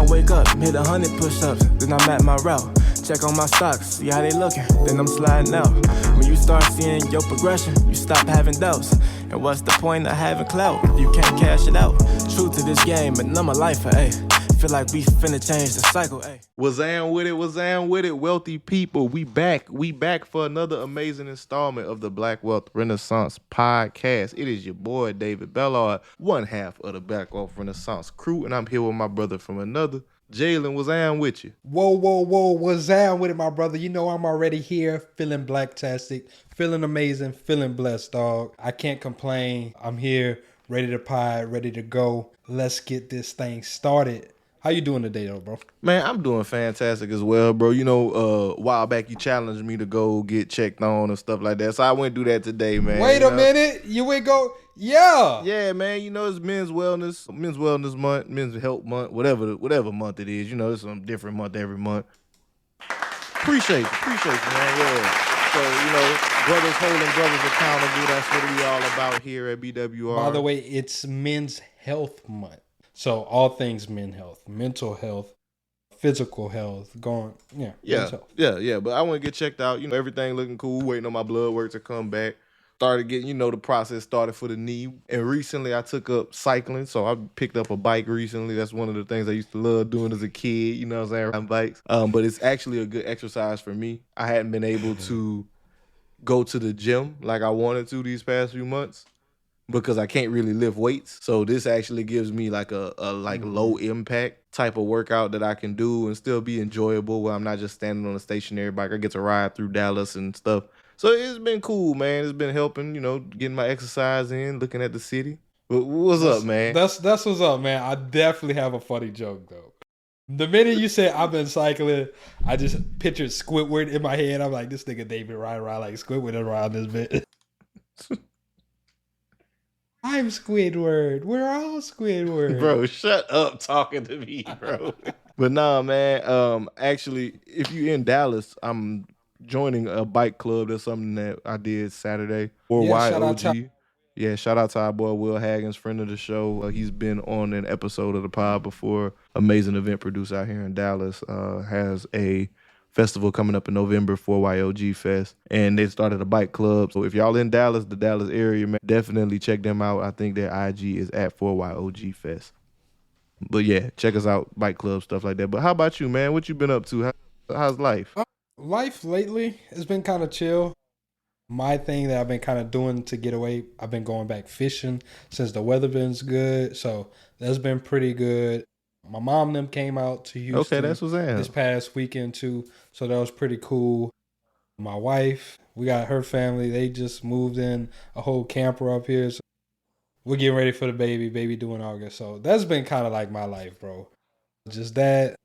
wake up, hit 100 push-ups, then I'm at my route. Check on my stocks, see how they looking, then I'm sliding out. When you start seeing your progression, you stop having doubts. And what's the point of having clout if you can't cash it out? True to this game, and I'm a lifer, ayy. Feel like we finna change the cycle, ayy. What's with it, wealthy people? We back for another amazing installment of the Black Wealth Renaissance podcast. It is your boy, David Bellard, one half of the Black Wealth Renaissance crew, and I'm here with my brother from another, Jalen. What's with you? Whoa, what's with it, my brother? You know I'm already here, feeling blacktastic, feeling amazing, feeling blessed, dog. I can't complain. I'm here, ready to pie, ready to go. Let's get this thing started. How you doing today, though, bro? Man, I'm doing fantastic as well, bro. You know, a while back you challenged me to go get checked on and stuff like that, so I went do that today, man. Wait a minute, you would go, yeah. Yeah, man. You know, it's men's wellness month, men's health month, whatever month it is. You know, it's some different month every month. Appreciate you, man. Yeah. So, you know, brothers holding brothers accountable. That's what we all about here at BWR. By the way, it's Men's Health Month. So all things mental health, physical health, men's health. Yeah. But I want to get checked out. You know, everything looking cool. Waiting on my blood work to come back. Started getting, you know, the process started for the knee. And recently I took up cycling. So I picked up a bike recently. That's one of the things I used to love doing as a kid. You know what I'm saying? Riding bikes. But it's actually a good exercise for me. I hadn't been able to go to the gym like I wanted to these past few months, because I can't really lift weights. So this actually gives me like a low impact type of workout that I can do and still be enjoyable where I'm not just standing on a stationary bike. I get to ride through Dallas and stuff. So it's been cool, man. It's been helping, you know, getting my exercise in, looking at the city. What's up, man? That's what's up, man. I definitely have a funny joke, though. The minute you said I've been cycling, I just pictured Squidward in my head. I'm like, this nigga David riding around like Squidward around this bit. I'm Squidward. We're all Squidward. Bro, shut up talking to me, bro. But nah, man. Actually, if you're in Dallas, I'm joining a bike club. That's something that I did Saturday. Or YOG. Shout out to our boy Will Haggins, friend of the show. He's been on an episode of the pod before. Amazing event producer out here in Dallas. Has a festival coming up in November for YOG Fest, and they started a bike club. So if y'all in Dallas, the Dallas area, man, definitely check them out. I think their IG is at 4YOG Fest. But yeah, check us out, bike club, stuff like that. But how about you, man? What you been up to? How's life? Life lately has been kind of chill. My thing that I've been kind of doing to get away, I've been going back fishing since the weather been good. So that's been pretty good. My mom and them came out to Houston. Okay, that's what's that. This past weekend too, so that was pretty cool. My wife, we got her family. They just moved in a whole camper up here. So we're getting ready for the baby due in August. So that's been kind of like my life, bro. Just that,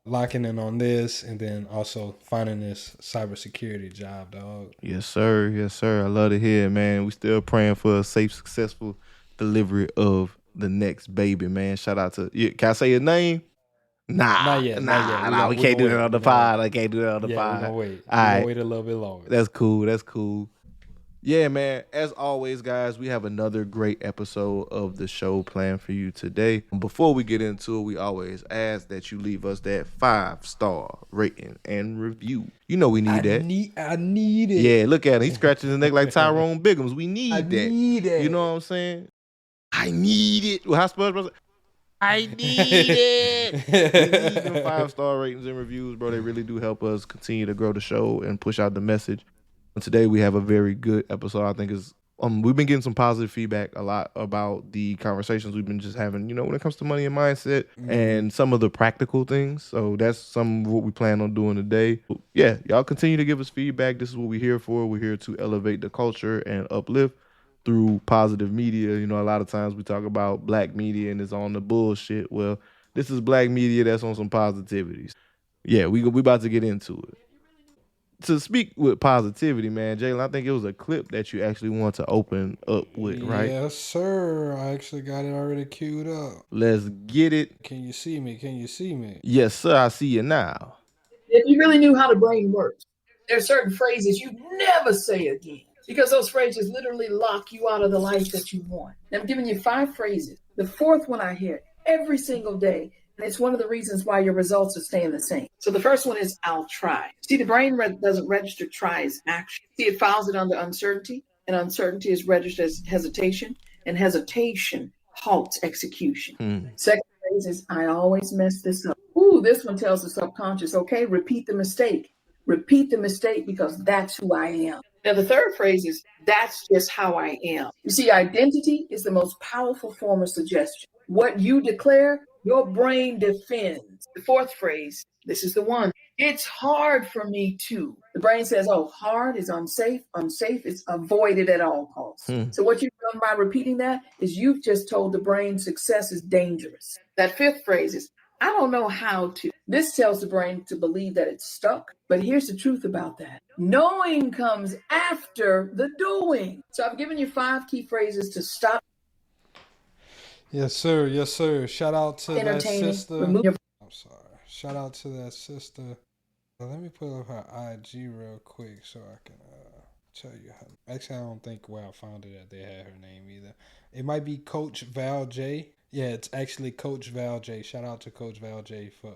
locking in on this, and then also finding this cybersecurity job, dog. Yes, sir. I love to hear it, man. We still praying for a safe, successful delivery of the next baby, man. Shout out to you. Can I say your name? Nah, we can't do that on the pod. I can't do that on the pod. We're gonna wait. All right. Wait a little bit longer. That's cool. Yeah, man. As always, guys, we have another great episode of the show planned for you today. Before we get into it, we always ask that you leave us that 5-star rating and review. You know we need that. I need it. Yeah, look at him. He's scratching his neck like Tyrone Biggums. We need that. Need it. You know what I'm saying? I need it. Well, how SpongeBob? I need it. We need them 5-star ratings and reviews, bro. They really do help us continue to grow the show and push out the message. And today we have a very good episode. I think is we've been getting some positive feedback a lot about the conversations we've been just having, you know, when it comes to money and mindset and some of the practical things. So that's some of what we plan on doing today. Yeah, y'all continue to give us feedback. This is what we're here for. We're here to elevate the culture and uplift through positive media. You know, a lot of times we talk about black media and it's on the bullshit. Well, this is black media that's on some positivities. Yeah, we about to get into it. To speak with positivity, man, Jalen, I think it was a clip that you actually want to open up with, right? Yes, sir. I actually got it already queued up. Let's get it. Can you see me? Yes, sir. I see you now. If you really knew how the brain works, there are certain phrases you never say again because those phrases literally lock you out of the life that you want. Now, I'm giving you 5 phrases. The 4th one I hear every single day, And it's one of the reasons why your results are staying the same. So the first one is I'll try. See, the brain doesn't register try as action. See, it files it under uncertainty, and uncertainty is registered as hesitation, and hesitation halts execution. Second phrase is I always mess this up. Ooh, this one tells the subconscious, okay, repeat the mistake. Repeat the mistake because that's who I am. Now, the third phrase is that's just how I am. You see, identity is the most powerful form of suggestion. What you declare, your brain defends. The fourth phrase, this is the one. It's hard for me too. The brain says, oh, hard is unsafe. Unsafe is avoided at all costs. So what you've done by repeating that is you've just told the brain success is dangerous. That fifth phrase is, I don't know how to. This tells the brain to believe that it's stuck. But here's the truth about that. Knowing comes after the doing. So I've given you 5 key phrases to stop. Yes, sir. Yes, sir. Shout out to that sister. I'm sorry. Shout out to that sister. Let me pull up her IG real quick so I can tell you how. Actually, I don't think where I found it that they had her name either. It might be Coach Val J. Yeah, it's actually Coach Val J. Shout out to Coach Val J for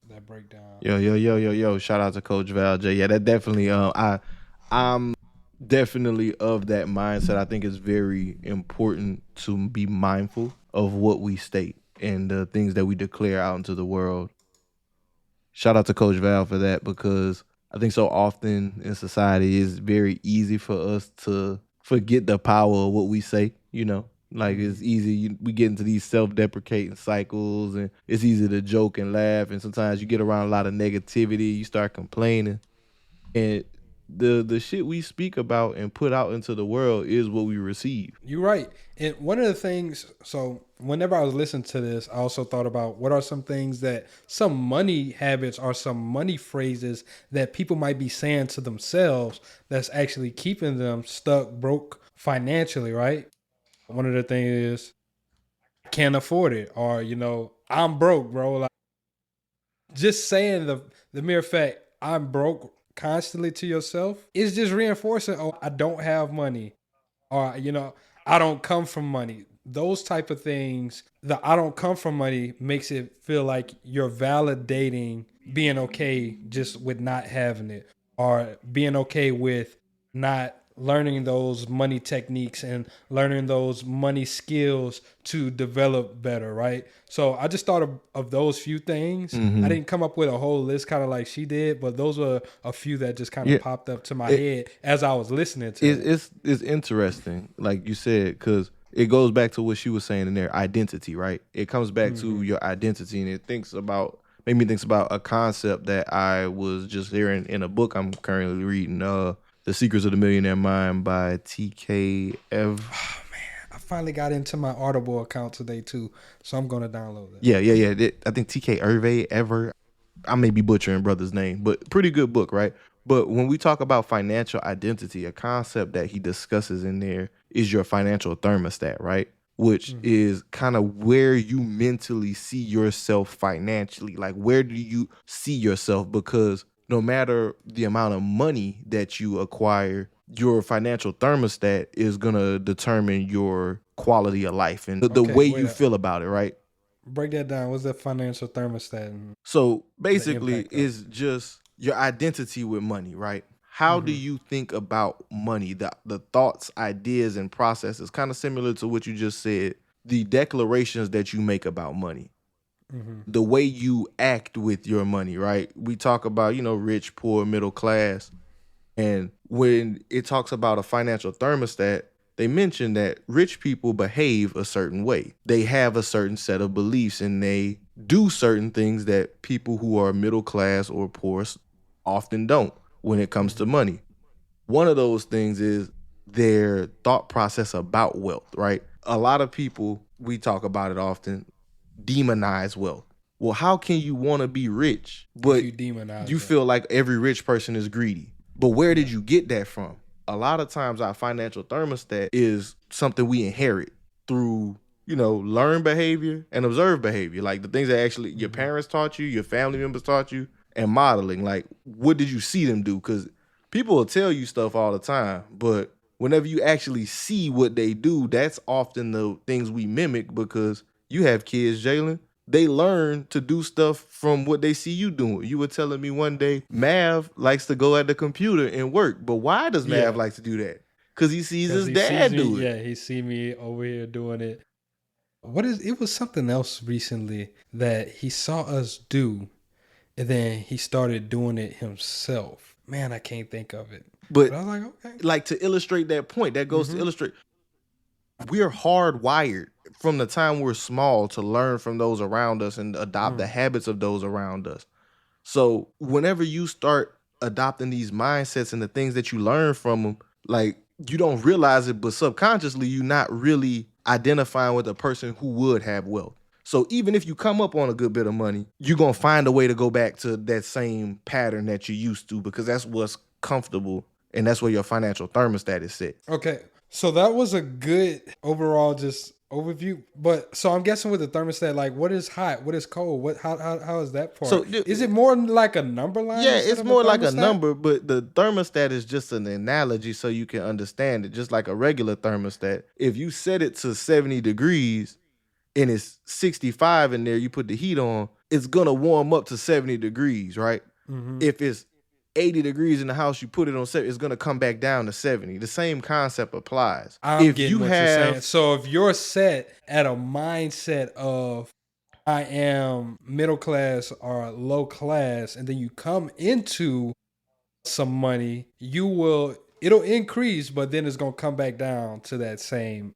that breakdown. Yo. Shout out to Coach Val J. Yeah, that definitely I'm definitely of that mindset. I think it's very important to be mindful of what we state and the things that we declare out into the world. Shout out to Coach Val for that, because I think so often in society it's very easy for us to forget the power of what we say, you know. Like it's easy, we get into these self-deprecating cycles, and it's easy to joke and laugh, and sometimes you get around a lot of negativity, you start complaining, and the shit we speak about and put out into the world is what we receive. You're right. And one of the things, so whenever I was listening to this, I also thought about what are some things that some money habits or some money phrases that people might be saying to themselves that's actually keeping them stuck, broke financially, right? One of the things is, I can't afford it, or, you know, I'm broke, bro. Like, just saying the mere fact I'm broke constantly to yourself is just reinforcing, oh, I don't have money, or, you know, I don't come from money. Those type of things, the I don't come from money makes it feel like you're validating being okay just with not having it, or being okay with not learning those money techniques and learning those money skills to develop better, right? So I just thought of those few things. I didn't come up with a whole list kind of like she did, but those were a few that just kind of popped up to my head as I was listening to it. It's interesting, like you said, because it goes back to what she was saying in there, identity, right? It comes back to your identity, and it made me think about a concept that I was just hearing in a book I'm currently reading, The Secrets of the Millionaire Mind by TK Ev. Oh, man. I finally got into my Audible account today, too, so I'm going to download it. Yeah. I think TK Ever. I may be butchering brother's name, but pretty good book, right? But when we talk about financial identity, a concept that he discusses in there is your financial thermostat, right? Which is kind of where you mentally see yourself financially. Like, where do you see yourself? Because no matter the amount of money that you acquire, your financial thermostat is going to determine your quality of life and the way you feel about it, right? Break that down. What's the financial thermostat? So basically, it's just your identity with money, right? How do you think about money? The thoughts, ideas, and processes, kind of similar to what you just said, the declarations that you make about money. The way you act with your money, right? We talk about, rich, poor, middle class. And when it talks about a financial thermostat, they mention that rich people behave a certain way. They have a certain set of beliefs, and they do certain things that people who are middle class or poor often don't when it comes to money. One of those things is their thought process about wealth, right? A lot of people, we talk about it often, demonize wealth. Well, how can you want to be rich, but you feel like every rich person is greedy? But where did you get that from? A lot of times our financial thermostat is something we inherit through, learned behavior and observed behavior. Like the things that actually your parents taught you, your family members taught you, and modeling. Like, what did you see them do? Because people will tell you stuff all the time, but whenever you actually see what they do, that's often the things we mimic. Because you have kids, Jalen, They learn to do stuff from what they see you doing. You were telling me one day, Mav likes to go at the computer and work. But why does Mav like to do that? Because he sees his dad do it. Yeah, he see me over here doing it. It was something else recently that he saw us do, and then he started doing it himself. Man, I can't think of it. But I was like, okay. Like, to illustrate that point, that goes to illustrate, we're hardwired from the time we're small to learn from those around us and adopt the habits of those around us. So whenever you start adopting these mindsets and the things that you learn from them, like, you don't realize it, but subconsciously you're not really identifying with a person who would have wealth. So even if you come up on a good bit of money, you're going to find a way to go back to that same pattern that you used to, because that's what's comfortable and that's where your financial thermostat is set. Okay. So that was a good overall just overview. But so I'm guessing with the thermostat, like, what is hot? What is cold? How is that part? So is it more like a number line? Yeah, it's more like a number, but the thermostat is just an analogy so you can understand it. Just like a regular thermostat. If you set it to 70 degrees and it's 65 in there, you put the heat on, it's gonna warm up to 70 degrees, right? If it's 80 degrees in the house, you put it on 70, it's going to come back down to 70. The same concept applies. If you're saying. So if you're set at a mindset of I am middle class or low class, and then you come into some money, it'll increase, but then it's going to come back down to that same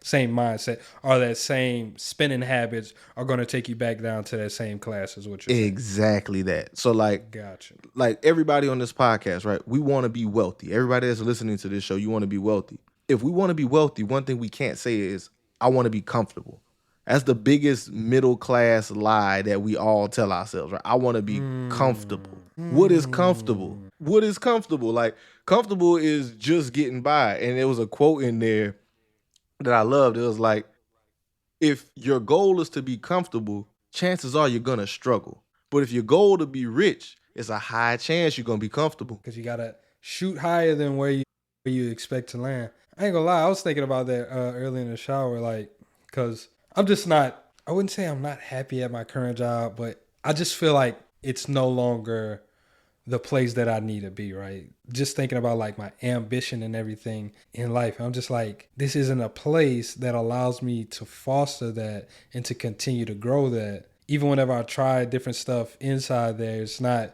mindset, or that same spending habits are going to take you back down to that same class, is what you're saying. Exactly that. So like, gotcha. Like everybody on this podcast, right? We want to be wealthy. Everybody that's listening to this show, you want to be wealthy. If we want to be wealthy, one thing we can't say is, I want to be comfortable. That's the biggest middle class lie that we all tell ourselves, right? I want to be comfortable. What is comfortable? What is comfortable? Like, comfortable is just getting by. And there was a quote in there that I loved. It was like, if your goal is to be comfortable, chances are you're going to struggle. But if your goal to be rich, it's a high chance you're going to be comfortable. Because you got to shoot higher than where you expect to land. I ain't gonna lie, I was thinking about that early in the shower, like, because I'm just not, I wouldn't say I'm not happy at my current job, but I just feel like it's no longer the place that I need to be, right? Just thinking about like my ambition and everything in life. I'm just like, this isn't a place that allows me to foster that and to continue to grow that. Even whenever I try different stuff inside there, it's not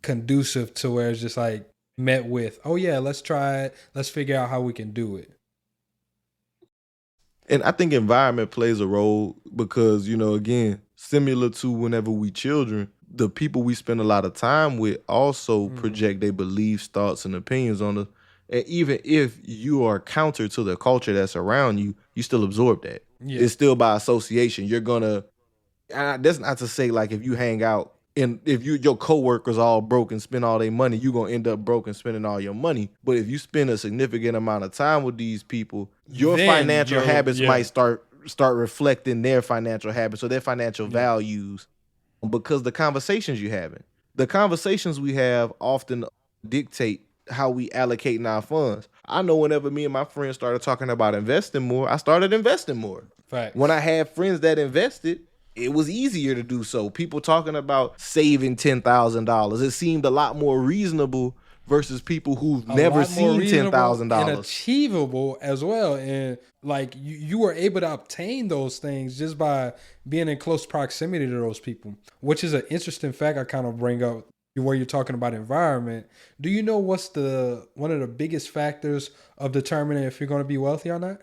conducive to where it's just like met with, oh yeah, let's try it. Let's figure out how we can do it. And I think environment plays a role because, you know, again, similar to whenever we children, the people we spend a lot of time with also project their beliefs, thoughts, and opinions on us. And even if you are counter to the culture that's around you, you still absorb that. Yeah. It's still by association. You're going to, that's not to say like if you hang out and if your coworkers all broke and spend all their money, you're going to end up broke and spending all your money. But if you spend a significant amount of time with these people, your financial habits might start reflecting their financial habits or their financial values. Because the conversations we have often dictate how we allocate in our funds. I know whenever me and my friends started talking about investing more, I started investing more. Right. When I had friends that invested, it was easier to do so. People talking about saving $10,000. It seemed a lot more reasonable versus people who've never seen $10,000. And achievable as well. And like you were able to obtain those things just by being in close proximity to those people, which is an interesting fact I kind of bring up where you're talking about environment. Do you know what's one of the biggest factors of determining if you're going to be wealthy or not?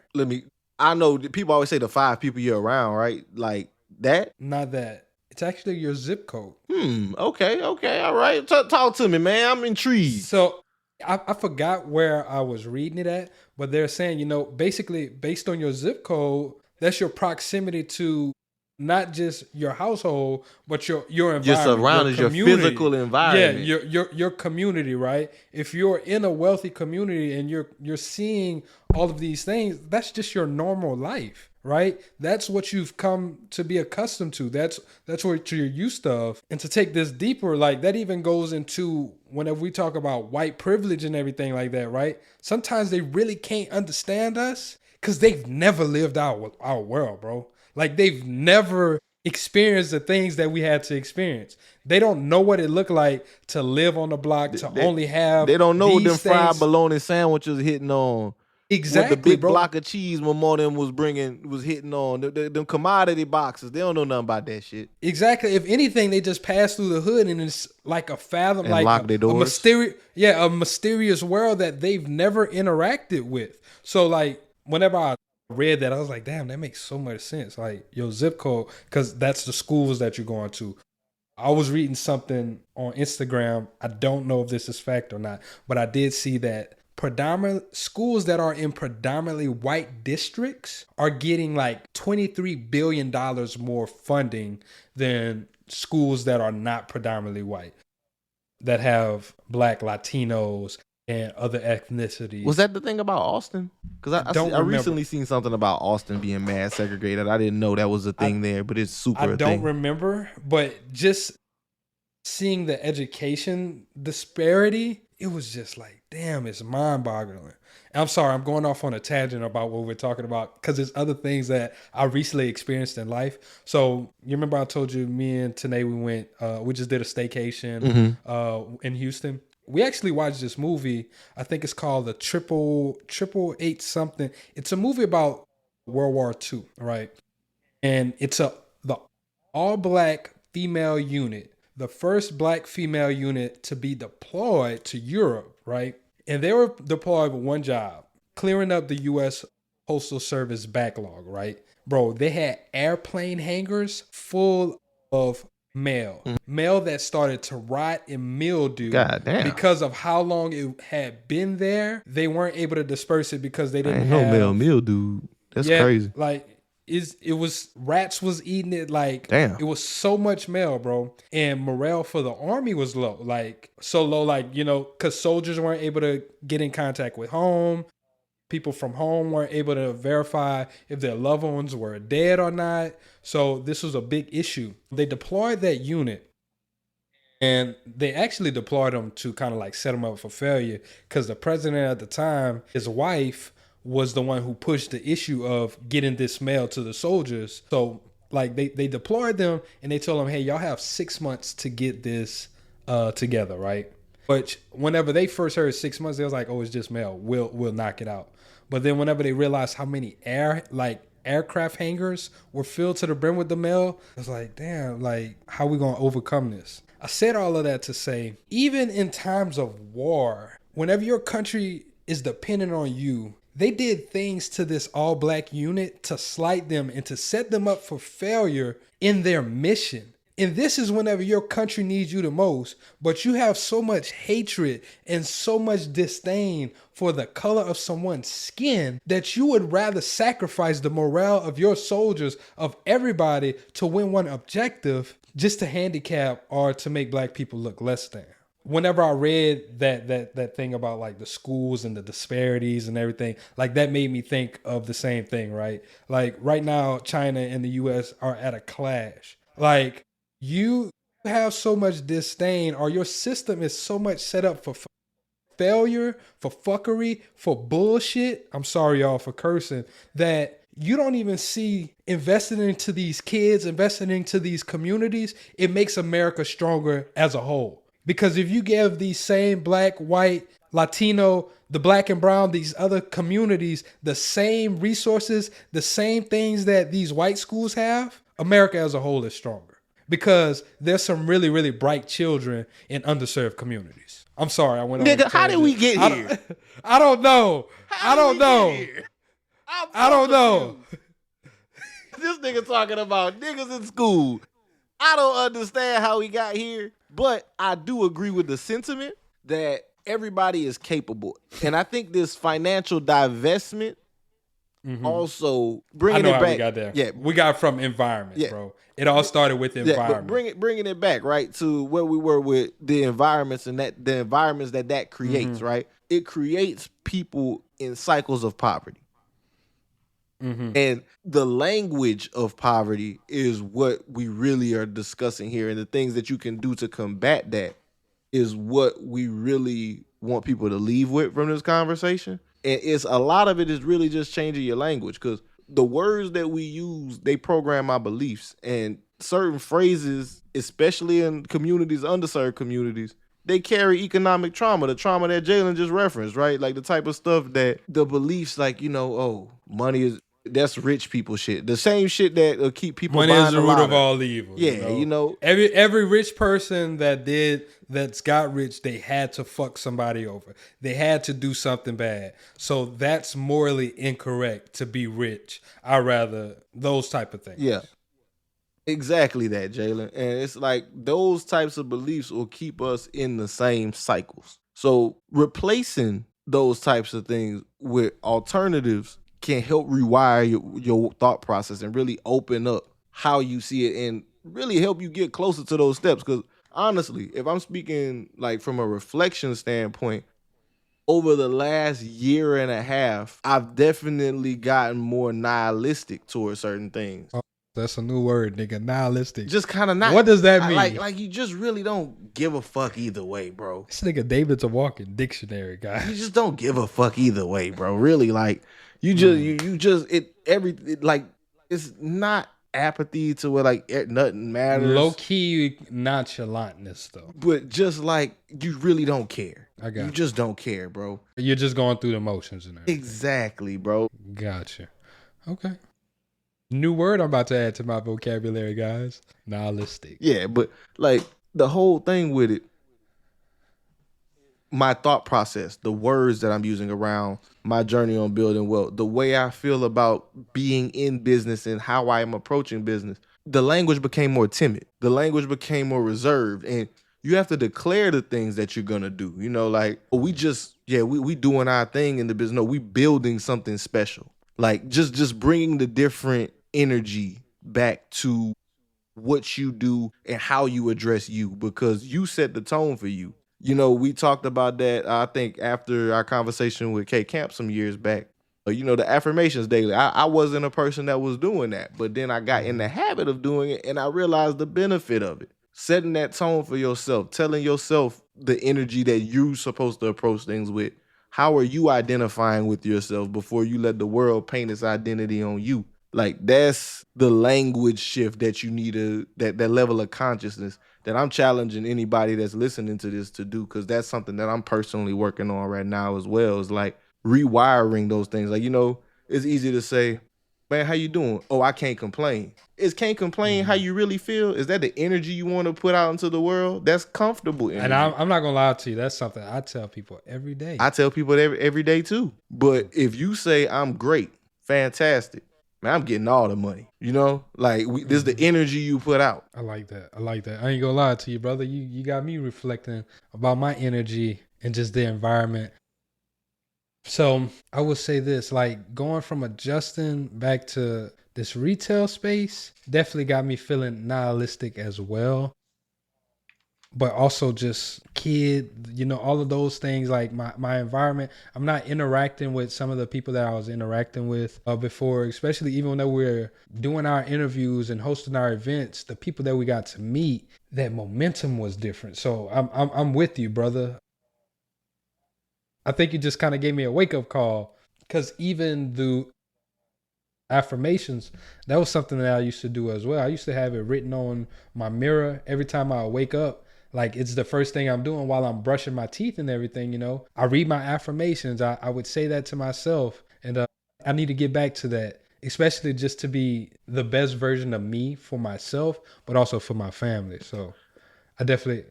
I know people always say the 5 people you're around, right? Like that? Not that. It's actually your zip code. Okay, all right. Talk to me, man. I'm intrigued. So I forgot where I was reading it at, but they're saying, you know, basically based on your zip code, that's your proximity to not just your household, but your environment. Your surroundings, your physical environment. Yeah, your community, right? If you're in a wealthy community and you're seeing all of these things, that's just your normal life, right? That's what you've come to be accustomed to. That's what you're used to. And to take this deeper, like that even goes into whenever we talk about white privilege and everything like that, right? Sometimes they really can't understand us because they've never lived our world, bro. Like they've never experienced the things that we had to experience. They don't know what it looked like to live on the block, to only have They don't know what them these fried things. bologna sandwiches hitting on. Exactly, What the big bro. block of cheese my mom them was hitting on. Them commodity boxes. They don't know nothing about that shit. Exactly. If anything, they just pass through the hood and it's like a fathom, And like lock their doors. a mysterious world that they've never interacted with. So like whenever I read that, I was like, damn, that makes so much sense. Like your zip code, because that's the schools that you're going to. I was reading something on Instagram. I don't know if this is fact or not, but I did see that predominant schools that are in predominantly white districts are getting like $23 billion more funding than schools that are not predominantly white, that have Black, Latinos, and other ethnicities. Was that the thing about Austin? Because I recently seen something about Austin being mad segregated. I didn't know that was a thing there, but it's super. I don't remember, but just seeing the education disparity, it was just like, damn, it's mind-boggling. I'm sorry, I'm going off on a tangent about what we're talking about because there's other things that I recently experienced in life. So you remember I told you me and Tanae, we just did a staycation in Houston. We actually watched this movie. I think it's called the Triple Eight something. It's a movie about World War II, right? And it's the all-black female unit, the first black female unit to be deployed to Europe, right? And they were deployed with one job, clearing up the U.S. Postal Service backlog, right? Bro, they had airplane hangars full of mail that started to rot and mildew. God damn. Because of how long it had been there. They weren't able to disperse it because they didn't have no mildew. That's crazy. Like it was rats was eating it. Like damn. It was so much mail, bro. And morale for the army was low, like so low, like, you know, because soldiers weren't able to get in contact with home. People from home weren't able to verify if their loved ones were dead or not. So this was a big issue. They deployed that unit, and they actually deployed them to kind of like set them up for failure because the president at the time, his wife, was the one who pushed the issue of getting this mail to the soldiers. So like they deployed them and they told them, hey, y'all have 6 months to get this together, right? But whenever they first heard 6 months, they was like, oh, it's just mail. We'll knock it out. But then whenever they realized how many aircraft hangars were filled to the brim with the mail, I was like, damn, like how we gonna overcome this? I said all of that to say, even in times of war, whenever your country is dependent on you, they did things to this all-black unit to slight them and to set them up for failure in their mission. And this is whenever your country needs you the most, but you have so much hatred and so much disdain for the color of someone's skin that you would rather sacrifice the morale of your soldiers, of everybody, to win one objective just to handicap or to make black people look less than. Whenever I read that thing about like the schools and the disparities and everything, like that made me think of the same thing, right? Like right now, China and the US are at a clash. Like you have so much disdain, or your system is so much set up for failure, for fuckery, for bullshit. I'm sorry, y'all, for cursing, that you don't even see investing into these kids, investing into these communities. It makes America stronger as a whole. Because if you give these same black, white, Latino, the black and brown, these other communities, the same resources, the same things that these white schools have, America as a whole is stronger. Because there's some really, really bright children in underserved communities. I'm sorry, I went on. Nigga, how did we get here? I don't know. I don't know. I don't know. This nigga talking about niggas in school. I don't understand how we got here, but I do agree with the sentiment that everybody is capable. And I think this financial divestment also bringing it back. We got there. Yeah, we got from environment, bro. It all started with environment. Yeah, but bringing it back, right, to where we were with the environments and the environments that creates, right? It creates people in cycles of poverty. And the language of poverty is what we really are discussing here. And the things that you can do to combat that is what we really want people to leave with from this conversation. And it's a lot of it is really just changing your language. Because the words that we use, they program my beliefs, and certain phrases, especially in communities, underserved communities, they carry economic trauma, the trauma that Jalen just referenced, right? Like the type of stuff that the beliefs, like, oh, money is, that's rich people shit. The same shit that keep people money buying is the root of all evil. Yeah, every rich person that's got rich, they had to fuck somebody over. They had to do something bad. So that's morally incorrect to be rich. I rather those type of things. Yeah. Exactly that, Jalen. And it's like those types of beliefs will keep us in the same cycles. So replacing those types of things with alternatives can help rewire your thought process and really open up how you see it and really help you get closer to those steps. Because honestly, if I'm speaking like from a reflection standpoint, over the last year and a half, I've definitely gotten more nihilistic towards certain things. That's a new word, nigga. Nihilistic. Just kind of not. What does that mean? Like you just really don't give a fuck either way, bro. This nigga David's a walking dictionary, guy. You just don't give a fuck either way, bro. Really, like you just it's not apathy to where like nothing matters. Low key nonchalantness though. But just like you really don't care. You just don't care, bro. You're just going through the motions and everything. Exactly, bro. Gotcha. Okay. New word I'm about to add to my vocabulary, guys. Nihilistic. Yeah, but like the whole thing with it, my thought process, the words that I'm using around my journey on building wealth, the way I feel about being in business and how I am approaching business, the language became more timid. The language became more reserved. And you have to declare the things that you're going to do. You know, like, we doing our thing in the business. No, we building something special. Like, just bringing the different energy back to what you do and how you address you, because you set the tone for you. You know, we talked about that, I think, after our conversation with K Camp some years back. The affirmations daily. I wasn't a person that was doing that, but then I got in the habit of doing it, and I realized the benefit of it. Setting that tone for yourself, telling yourself the energy that you're supposed to approach things with. How are you identifying with yourself before you let the world paint its identity on you? Like, that's the language shift that you need that level of consciousness that I'm challenging anybody that's listening to this to do, because that's something that I'm personally working on right now as well, is like rewiring those things. Like, it's easy to say, man, how you doing? Oh, I can't complain. Is can't complain how you really feel? Is that the energy you want to put out into the world? That's comfortable energy. And I'm not going to lie to you. That's something I tell people every day. I tell people every day too. But if you say I'm great, fantastic, man, I'm getting all the money. Like this is the energy you put out. I like that. I ain't gonna lie to you, brother. You got me reflecting about my energy and just the environment. So I would say this, like going from adjusting back to this retail space definitely got me feeling nihilistic as well. But also just all of those things, like my environment. I'm not interacting with some of the people that I was interacting with before, especially even when we were doing our interviews and hosting our events, the people that we got to meet, that momentum was different. So I'm with you, brother. I think you just kind of gave me a wake-up call, because even the affirmations, that was something that I used to do as well. I used to have it written on my mirror every time I wake up. Like, it's the first thing I'm doing while I'm brushing my teeth and everything, I read my affirmations. I would say that to myself. And I need to get back to that, especially just to be the best version of me for myself, but also for my family. So I definitely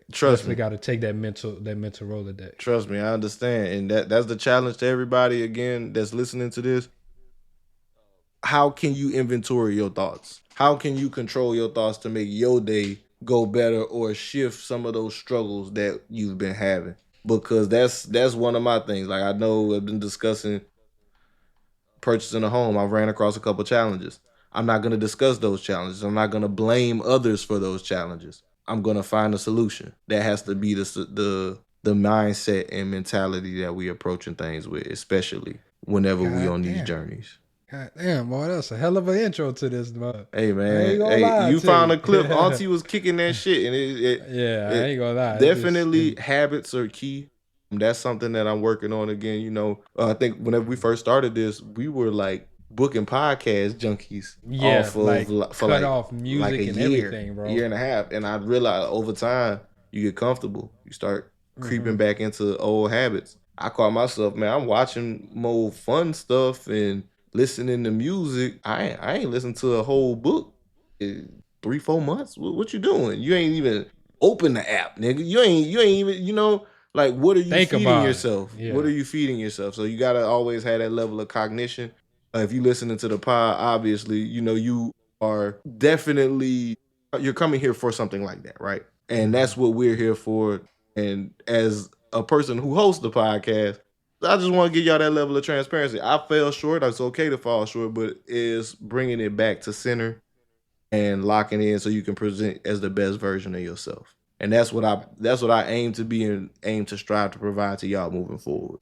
got to take that mental Rolodex. Trust me, I understand. And that's the challenge to everybody, again, that's listening to this. How can you inventory your thoughts? How can you control your thoughts to make your day go better or shift some of those struggles that you've been having? Because that's one of my things. Like, I know I've been discussing purchasing a home. I've ran across a couple challenges. I'm not going to discuss those challenges. I'm not going to blame others for those challenges. I'm going to find a solution. That has to be the mindset and mentality that we approaching things with, especially whenever we on these journeys. God damn, boy, that's a hell of an intro to this, bro. Hey, man. You found a clip. Auntie was kicking that shit. And I ain't gonna lie. Definitely habits are key. That's something that I'm working on again. I think whenever we first started this, we were like booking podcast junkies Yeah, off of like for cut like off music like a and year, everything, bro. year and a half, and I realized over time you get comfortable, you start creeping back into old habits. I caught myself, man, I'm watching more fun stuff and listening to music. I ain't listened to a whole book in 3-4 months. What you doing? You ain't even open the app, nigga. You ain't even, like, what are you Think feeding about it. yourself? Yeah. What are you feeding yourself? So you gotta always have that level of cognition. If you listening to the pod, obviously, you are definitely, you're coming here for something like that, right? And that's what we're here for. And as a person who hosts the podcast, I just want to give y'all that level of transparency. I fell short. It's okay to fall short, but it's bringing it back to center and locking in so you can present as the best version of yourself. And that's what I aim to be and aim to strive to provide to y'all moving forward.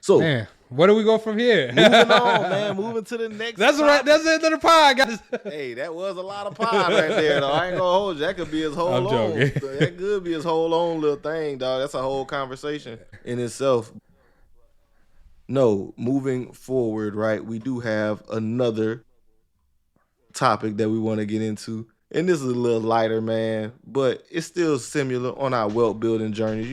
So, Man, where do we go from here? moving on, man. Moving to the next. That's right. That's the end of the pod, guys. Hey, that was a lot of pod right there, though. I ain't gonna hold you. That could be his whole I'm own. joking. That could be his whole own little thing, dog. That's a whole conversation in itself. No, moving forward, right? We do have another topic that we want to get into. And this is a little lighter, man, but it's still similar on our wealth building journeys.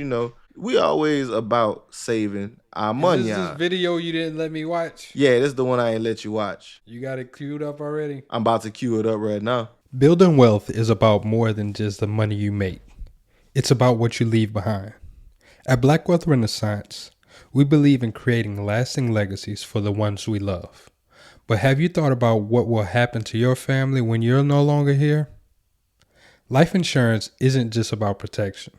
We always about saving our money. Is this video you didn't let me watch? Yeah, this is the one I ain't let you watch. You got it queued up already? I'm about to cue it up right now. Building wealth is about more than just the money you make. It's about what you leave behind. At Black Wealth Renaissance, we believe in creating lasting legacies for the ones we love. But have you thought about what will happen to your family when you're no longer here? Life insurance isn't just about protection.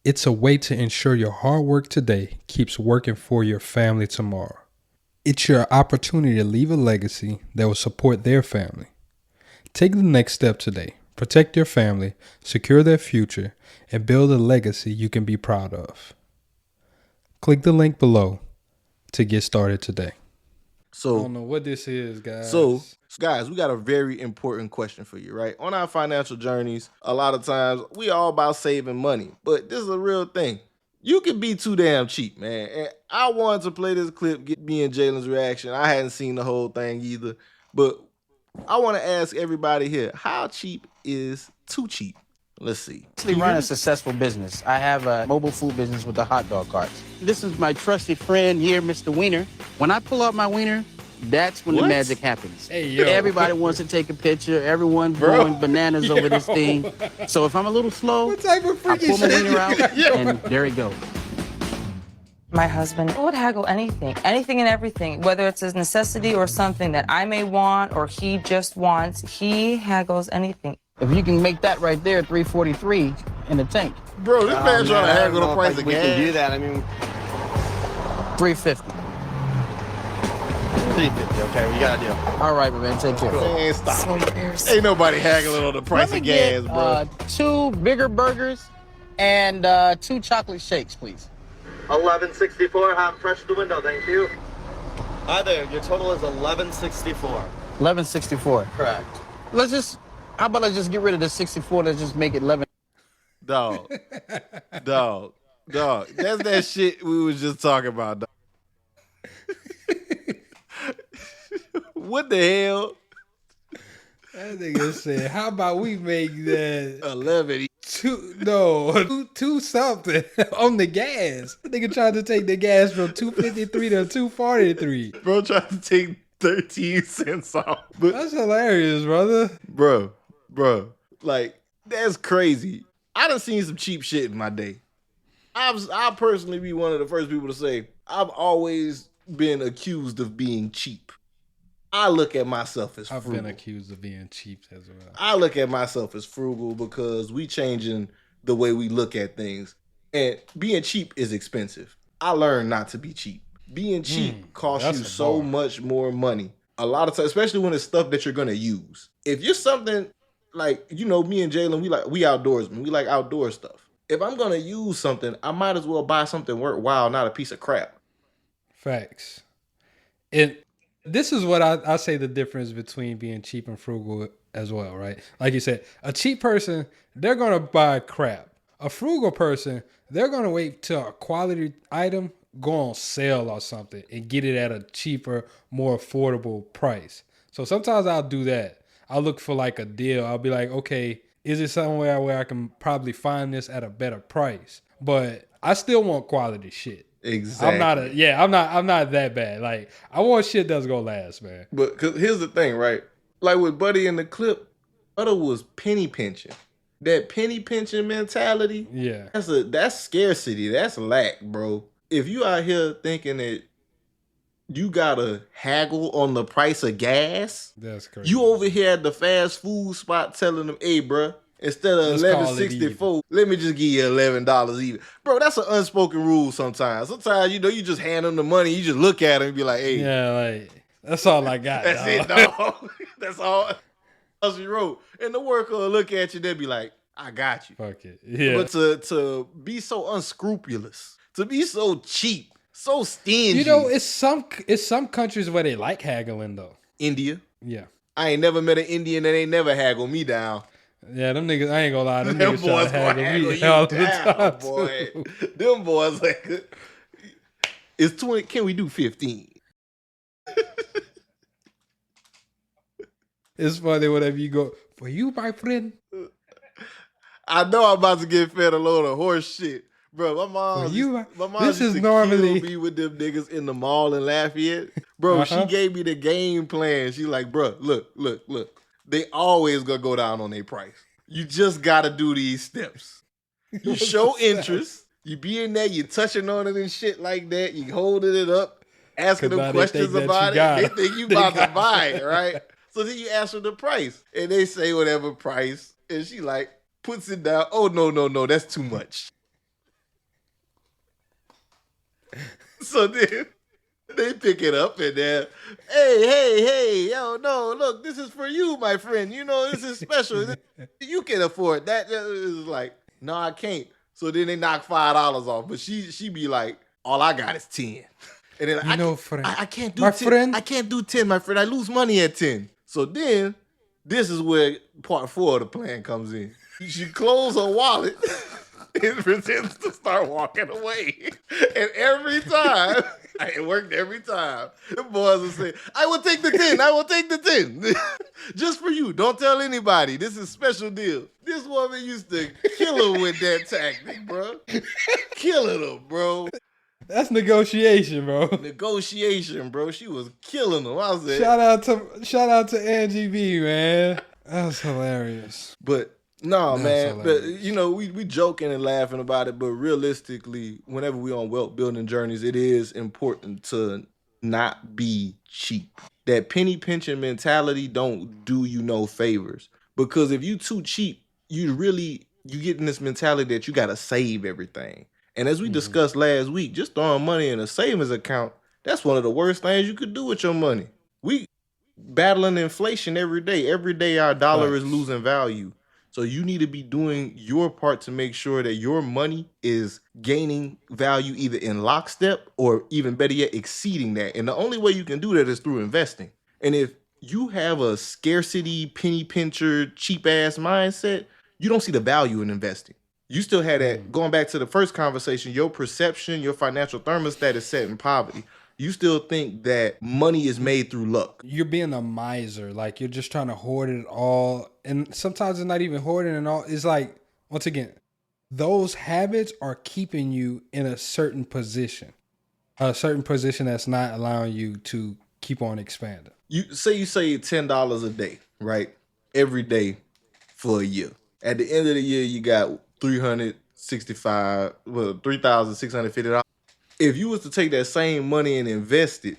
It's a way to ensure your hard work today keeps working for your family tomorrow. It's your opportunity to leave a legacy that will support their family. Take the next step today. Protect your family, secure their future, and build a legacy you can be proud of. Click the link below to get started today. I don't know what this is, guys. So, guys, we got a very important question for you, right? On our financial journeys, a lot of times we all about saving money, but this is a real thing. You can be too damn cheap, man. And I wanted to play this clip, get me and Jalen's reaction. I hadn't seen the whole thing either, but I want to ask everybody here, how cheap is too cheap? Let's see. I run a successful business. I have a mobile food business with the hot dog carts. This is my trusted friend here, Mr. Wiener. When I pull out my wiener, that's when the magic happens. Hey, yo. Everybody wants to take a picture. Everyone's going bananas over this thing. So if I'm a little slow, What type of I freaky pull my shit? wiener out, and there it goes. My husband would haggle anything and everything, whether it's a necessity or something that I may want or he just wants. He haggles anything. If you can make that right there, $3.43 in the tank. Bro, this man trying to haggle the price of We gas. can do that. I mean, $3.50. $3.50. Okay, we got a deal. All right, man, take care. Man, stop. Ain't nobody haggling on the price of gas, bro. 2 bigger burgers and 2 chocolate shakes, please. 1164, have pressure the window, thank you. Hi there. Your total is 1164. $11.64. Correct. How about I just get rid of the 64? Let's just make it 11. Dog. That's that shit we was just talking about, dog. What the hell? That nigga said, how about we make that 11. two something on the gas? That nigga tried to take the gas from 253 to 243. Bro tried to take 13 cents off. But That's hilarious, brother. bro, like, that's crazy. I done seen some cheap shit in my day. I'll personally be one of the first people to say, I've always been accused of being cheap. I look at myself as frugal. I've been accused of being cheap as well. I look at myself as frugal because we changing the way we look at things. And being cheap is expensive. I learned not to be cheap. Being cheap costs you so much more money. A lot of times, especially when it's stuff that you're going to use. If you're something like, me and Jalen, we outdoorsmen. We like outdoor stuff. If I'm going to use something, I might as well buy something worthwhile, not a piece of crap. Facts. And this is what I say the difference between being cheap and frugal as well, right? Like you said, a cheap person, they're going to buy crap. A frugal person, they're going to wait till a quality item go on sale or something and get it at a cheaper, more affordable price. So sometimes I'll do that. I'll look for like a deal. I'll be like, okay, is it somewhere where I can probably find this at a better price? But I still want quality shit. Exactly. I'm not that bad. Like, I want shit that's gonna last, man. But cause here's the thing, right? Like with Buddy in the clip, Buddy was penny pinching. That penny pinching mentality, Yeah. that's scarcity. That's lack, bro. If you out here thinking that you gotta haggle on the price of gas, That's crazy. you over here at the fast food spot telling them, hey, bro, instead of $11.64, let me just give you $11 even. Bro, that's an unspoken rule sometimes. Sometimes, you just hand them the money, you just look at them and be like, hey. Yeah, like, that's all I got. That's it, dog. That's all she wrote. And the worker will look at you, they'll be like, I got you. Fuck it. Yeah. But to be so unscrupulous, to be so cheap, so stingy. You know, it's some countries where they like haggling though. India. Yeah. I ain't never met an Indian that ain't never haggled me down. Yeah, them niggas, I ain't gonna lie, them Them niggas try boys to haggle gonna me haggle all you the down, time, boy. too. Them boys like, it's 20, can we do 15? It's funny whenever you go, for you, my friend. I know I'm about to get fed a load of horse shit. Bro, my mom This used is to normally kill me with them niggas in the mall in Lafayette. Bro, she gave me the game plan. She like, bro, look. They always gonna go down on their price. You just gotta do these steps. You show interest. You be in there, you touching on it and shit like that. You holding it up, asking them questions about it. They think you about to buy it, right? So then you ask her the price. And they say whatever price. And she like puts it down. Oh, no, that's too much. So then they pick it up and they're, hey, yo, no, look, this is for you, my friend. You know, this is special. You can afford that. It's like, no, I can't. So then they knock $5 off. But she be like, all I got is 10. And then I can't do 10. I can't do 10, my friend. I lose money at 10. So then this is where part 4 of the plan comes in. She closes her wallet and pretends to start walking away. And every time, it worked every time, the boys will say, I will take the 10. I will take the 10. Just for you. Don't tell anybody. This is a special deal. This woman used to kill her with that tactic, bro. Killing her, bro. That's negotiation, bro. Negotiation, bro. She was killing them. I was like, shout out to Angie B, man. That's hilarious. But no, man. Hilarious. But we joking and laughing about it, but realistically, whenever we on wealth building journeys, it is important to not be cheap. That penny pinching mentality don't do you no favors. Because if you too cheap, you get in this mentality that you gotta save everything. And as we discussed last week, just throwing money in a savings account, that's one of the worst things you could do with your money. We battling inflation every day. Every day our dollar is losing value. So you need to be doing your part to make sure that your money is gaining value either in lockstep or even better yet, exceeding that. And the only way you can do that is through investing. And if you have a scarcity, penny pincher, cheap ass mindset, you don't see the value in investing. You still had that, going back to the first conversation, your perception, your financial thermostat is set in poverty. You still think that money is made through luck. You're being a miser. Like, you're just trying to hoard it all. And sometimes it's not even hoarding it all. It's like, once again, those habits are keeping you in a certain position that's not allowing you to keep on expanding. You save $10 a day, right? Every day for a year. At the end of the year, you got $3,650. If you was to take that same money and invest it,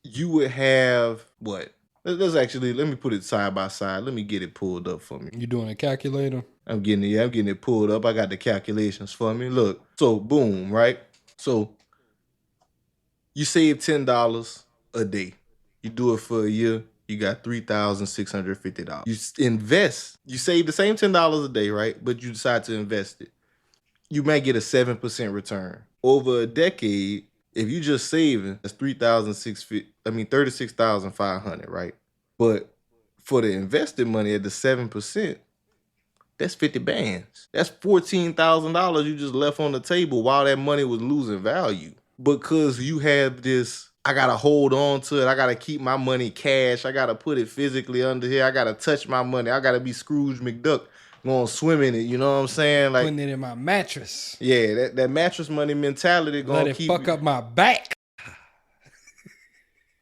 you would have what? Let me put it side by side. Let me get it pulled up for me. You doing a calculator? I'm getting it pulled up. I got the calculations for me. Look, so boom, right? So you save $10 a day. You do it for a year. You got $3,650. You invest. You save the same $10 a day, right? But you decide to invest it. You might get a 7% return. Over a decade, if you just saving, that's $36,500, right? But for the invested money at the 7%, that's 50 bands. That's $14,000 you just left on the table while that money was losing value. because you have this, I gotta hold on to it. I gotta keep my money cash. I gotta put it physically under here. I gotta touch my money. I gotta be Scrooge McDuck going swim in it. You know what I'm saying? Like putting it in my mattress. yeah, that mattress money mentality gonna Let it fuck up my back.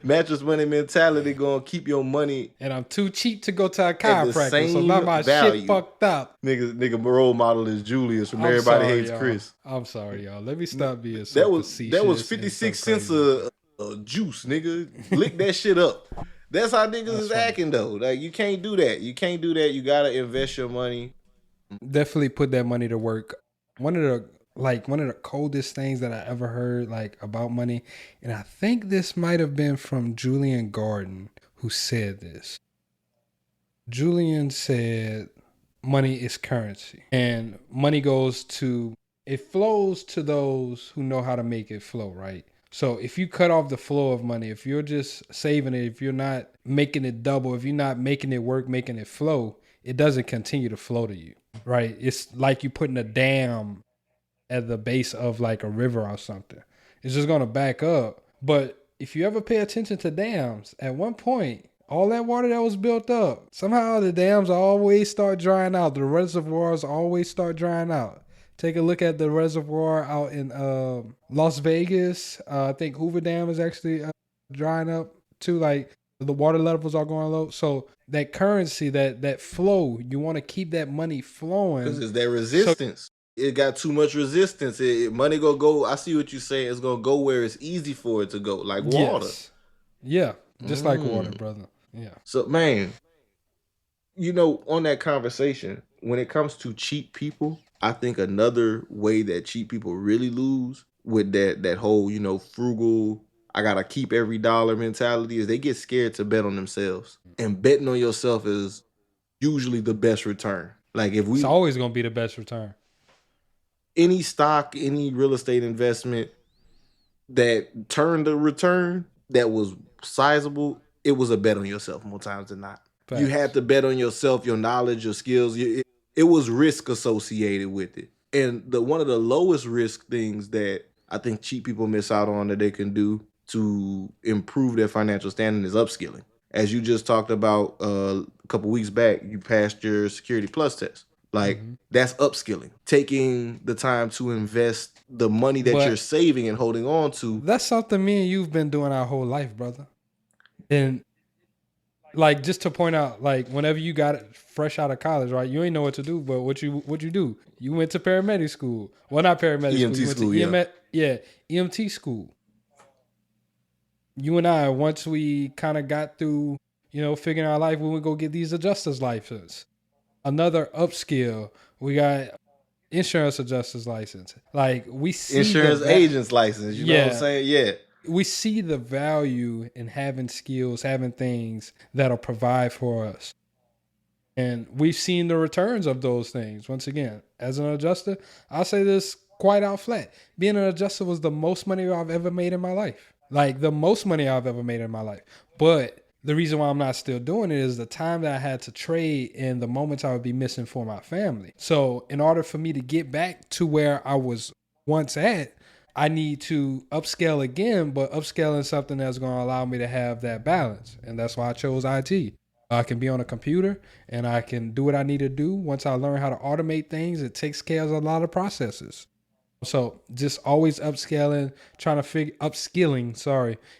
Mattress money mentality gonna keep your money. And I'm too cheap to go to a At the chiropractor, so now my value. shit fucked up. Nigga role model is Julius from I'm Everybody sorry, Hates y'all. Chris. I'm sorry, y'all. Let me stop being so That was facetious 56 and cents so of juice, nigga. Lick that shit up. That's how niggas That's is funny. acting though. Like you can't do that. You can't do that. You gotta invest your money. definitely put that money to work. One of the coldest things that I ever heard like about money, and I think this might have been from Julian Gordon who said this. Julian said money is currency, and money flows to those who know how to make it flow, right? So if you cut off the flow of money, if you're just saving it, if you're not making it double, if you're not making it work, making it flow, it doesn't continue to flow to you, right? It's like you putting a dam at the base of like a river or something. It's just going to back up. But if you ever pay attention to dams, at one point, all that water that was built up, somehow the dams always start drying out. The reservoirs always start drying out. Take a look at the reservoir out in Las Vegas. I think Hoover Dam is actually drying up too. Like the water levels are going low. So that currency, that flow, you want to keep that money flowing. Because it's that resistance. It got too much resistance. Money gonna go. I see what you're saying. It's gonna go where it's easy for it to go, like water. Yes. Yeah, just like water, brother. Yeah. So, man, on that conversation, when it comes to cheap people, I think another way that cheap people really lose with that whole, frugal, I gotta keep every dollar mentality is they get scared to bet on themselves. And betting on yourself is usually the best return. Like It's always gonna be the best return. Any stock, any real estate investment that turned a return that was sizable, it was a bet on yourself more times than not. Facts. You had to bet on yourself, your knowledge, your skills. It was risk associated with it. And one of the lowest risk things that I think cheap people miss out on that they can do to improve their financial standing is upskilling. As you just talked about a couple weeks back, you passed your Security Plus test. Like, that's upskilling. Taking the time to invest the money that you're saving and holding on to. That's something me and you've been doing our whole life, brother. And like, just to point out, like, whenever you got fresh out of college, right, you ain't know what to do, but what you do? You went to paramedic school. Well, not paramedic school. You went school, to EMT school. You and I, once we kind of got through, figuring out life, we would go get these adjuster's license. Another upskill, we got insurance adjuster's license. Like, we see insurance agent's license. You know what I'm saying? Yeah. We see the value in having skills, having things that'll provide for us. And we've seen the returns of those things. Once again, as an adjuster, I'll say this quite out flat. Being an adjuster was the most money I've ever made in my life. Like, the most money I've ever made in my life. But the reason why I'm not still doing it is the time that I had to trade and the moments I would be missing for my family. So in order for me to get back to where I was once at, I need to upscale again, but upscaling something that's going to allow me to have that balance. And that's why I chose IT. I can be on a computer and I can do what I need to do. Once I learn how to automate things, it takes care of a lot of processes. So just always upskilling,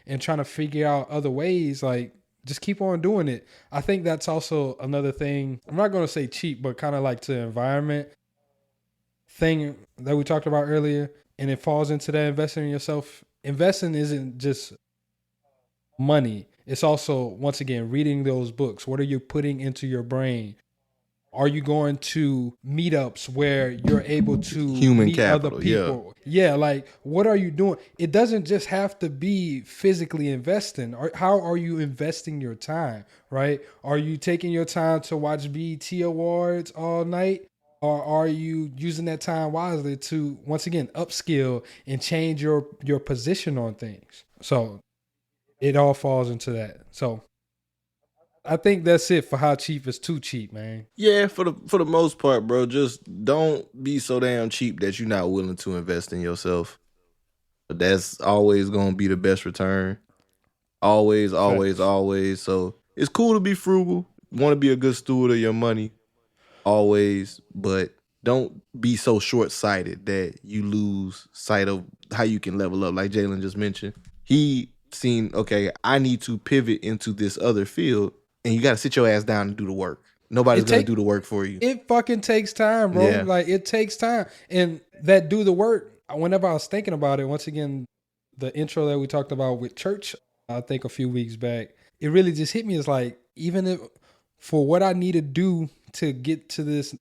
and trying to figure out other ways, like, just keep on doing it. I think that's also another thing. I'm not going to say cheap, but kind of like the environment thing that we talked about earlier. And it falls into that investing in yourself. Investing isn't just money. It's also, once again, reading those books. What are you putting into your brain? Are you going to meetups where you're able to Human meet capital, other people? Yeah, like, what are you doing? It doesn't just have to be physically investing. Or how are you investing your time, right? Are you taking your time to watch BET Awards all night? Or are you using that time wisely to, once again, upskill and change your position on things? So it all falls into that. So I think that's it for how cheap is too cheap, man. Yeah, for the most part, bro. Just don't be so damn cheap that you're not willing to invest in yourself. That's always gonna be the best return. Always, always, Facts. always. So it's cool to be frugal. Want to be a good steward of your money, always, but don't be so short sighted that you lose sight of how you can level up. Like Jalen just mentioned, he seen, okay, I need to pivot into this other field, and you got to sit your ass down and do the work. Nobody's gonna do the work for you. It fucking takes time, bro. Yeah. Like it takes time, and that do the work. Whenever I was thinking about it, once again, the intro that we talked about with church, I think a few weeks back, it really just hit me. It's like, even if for what I need to do to get to this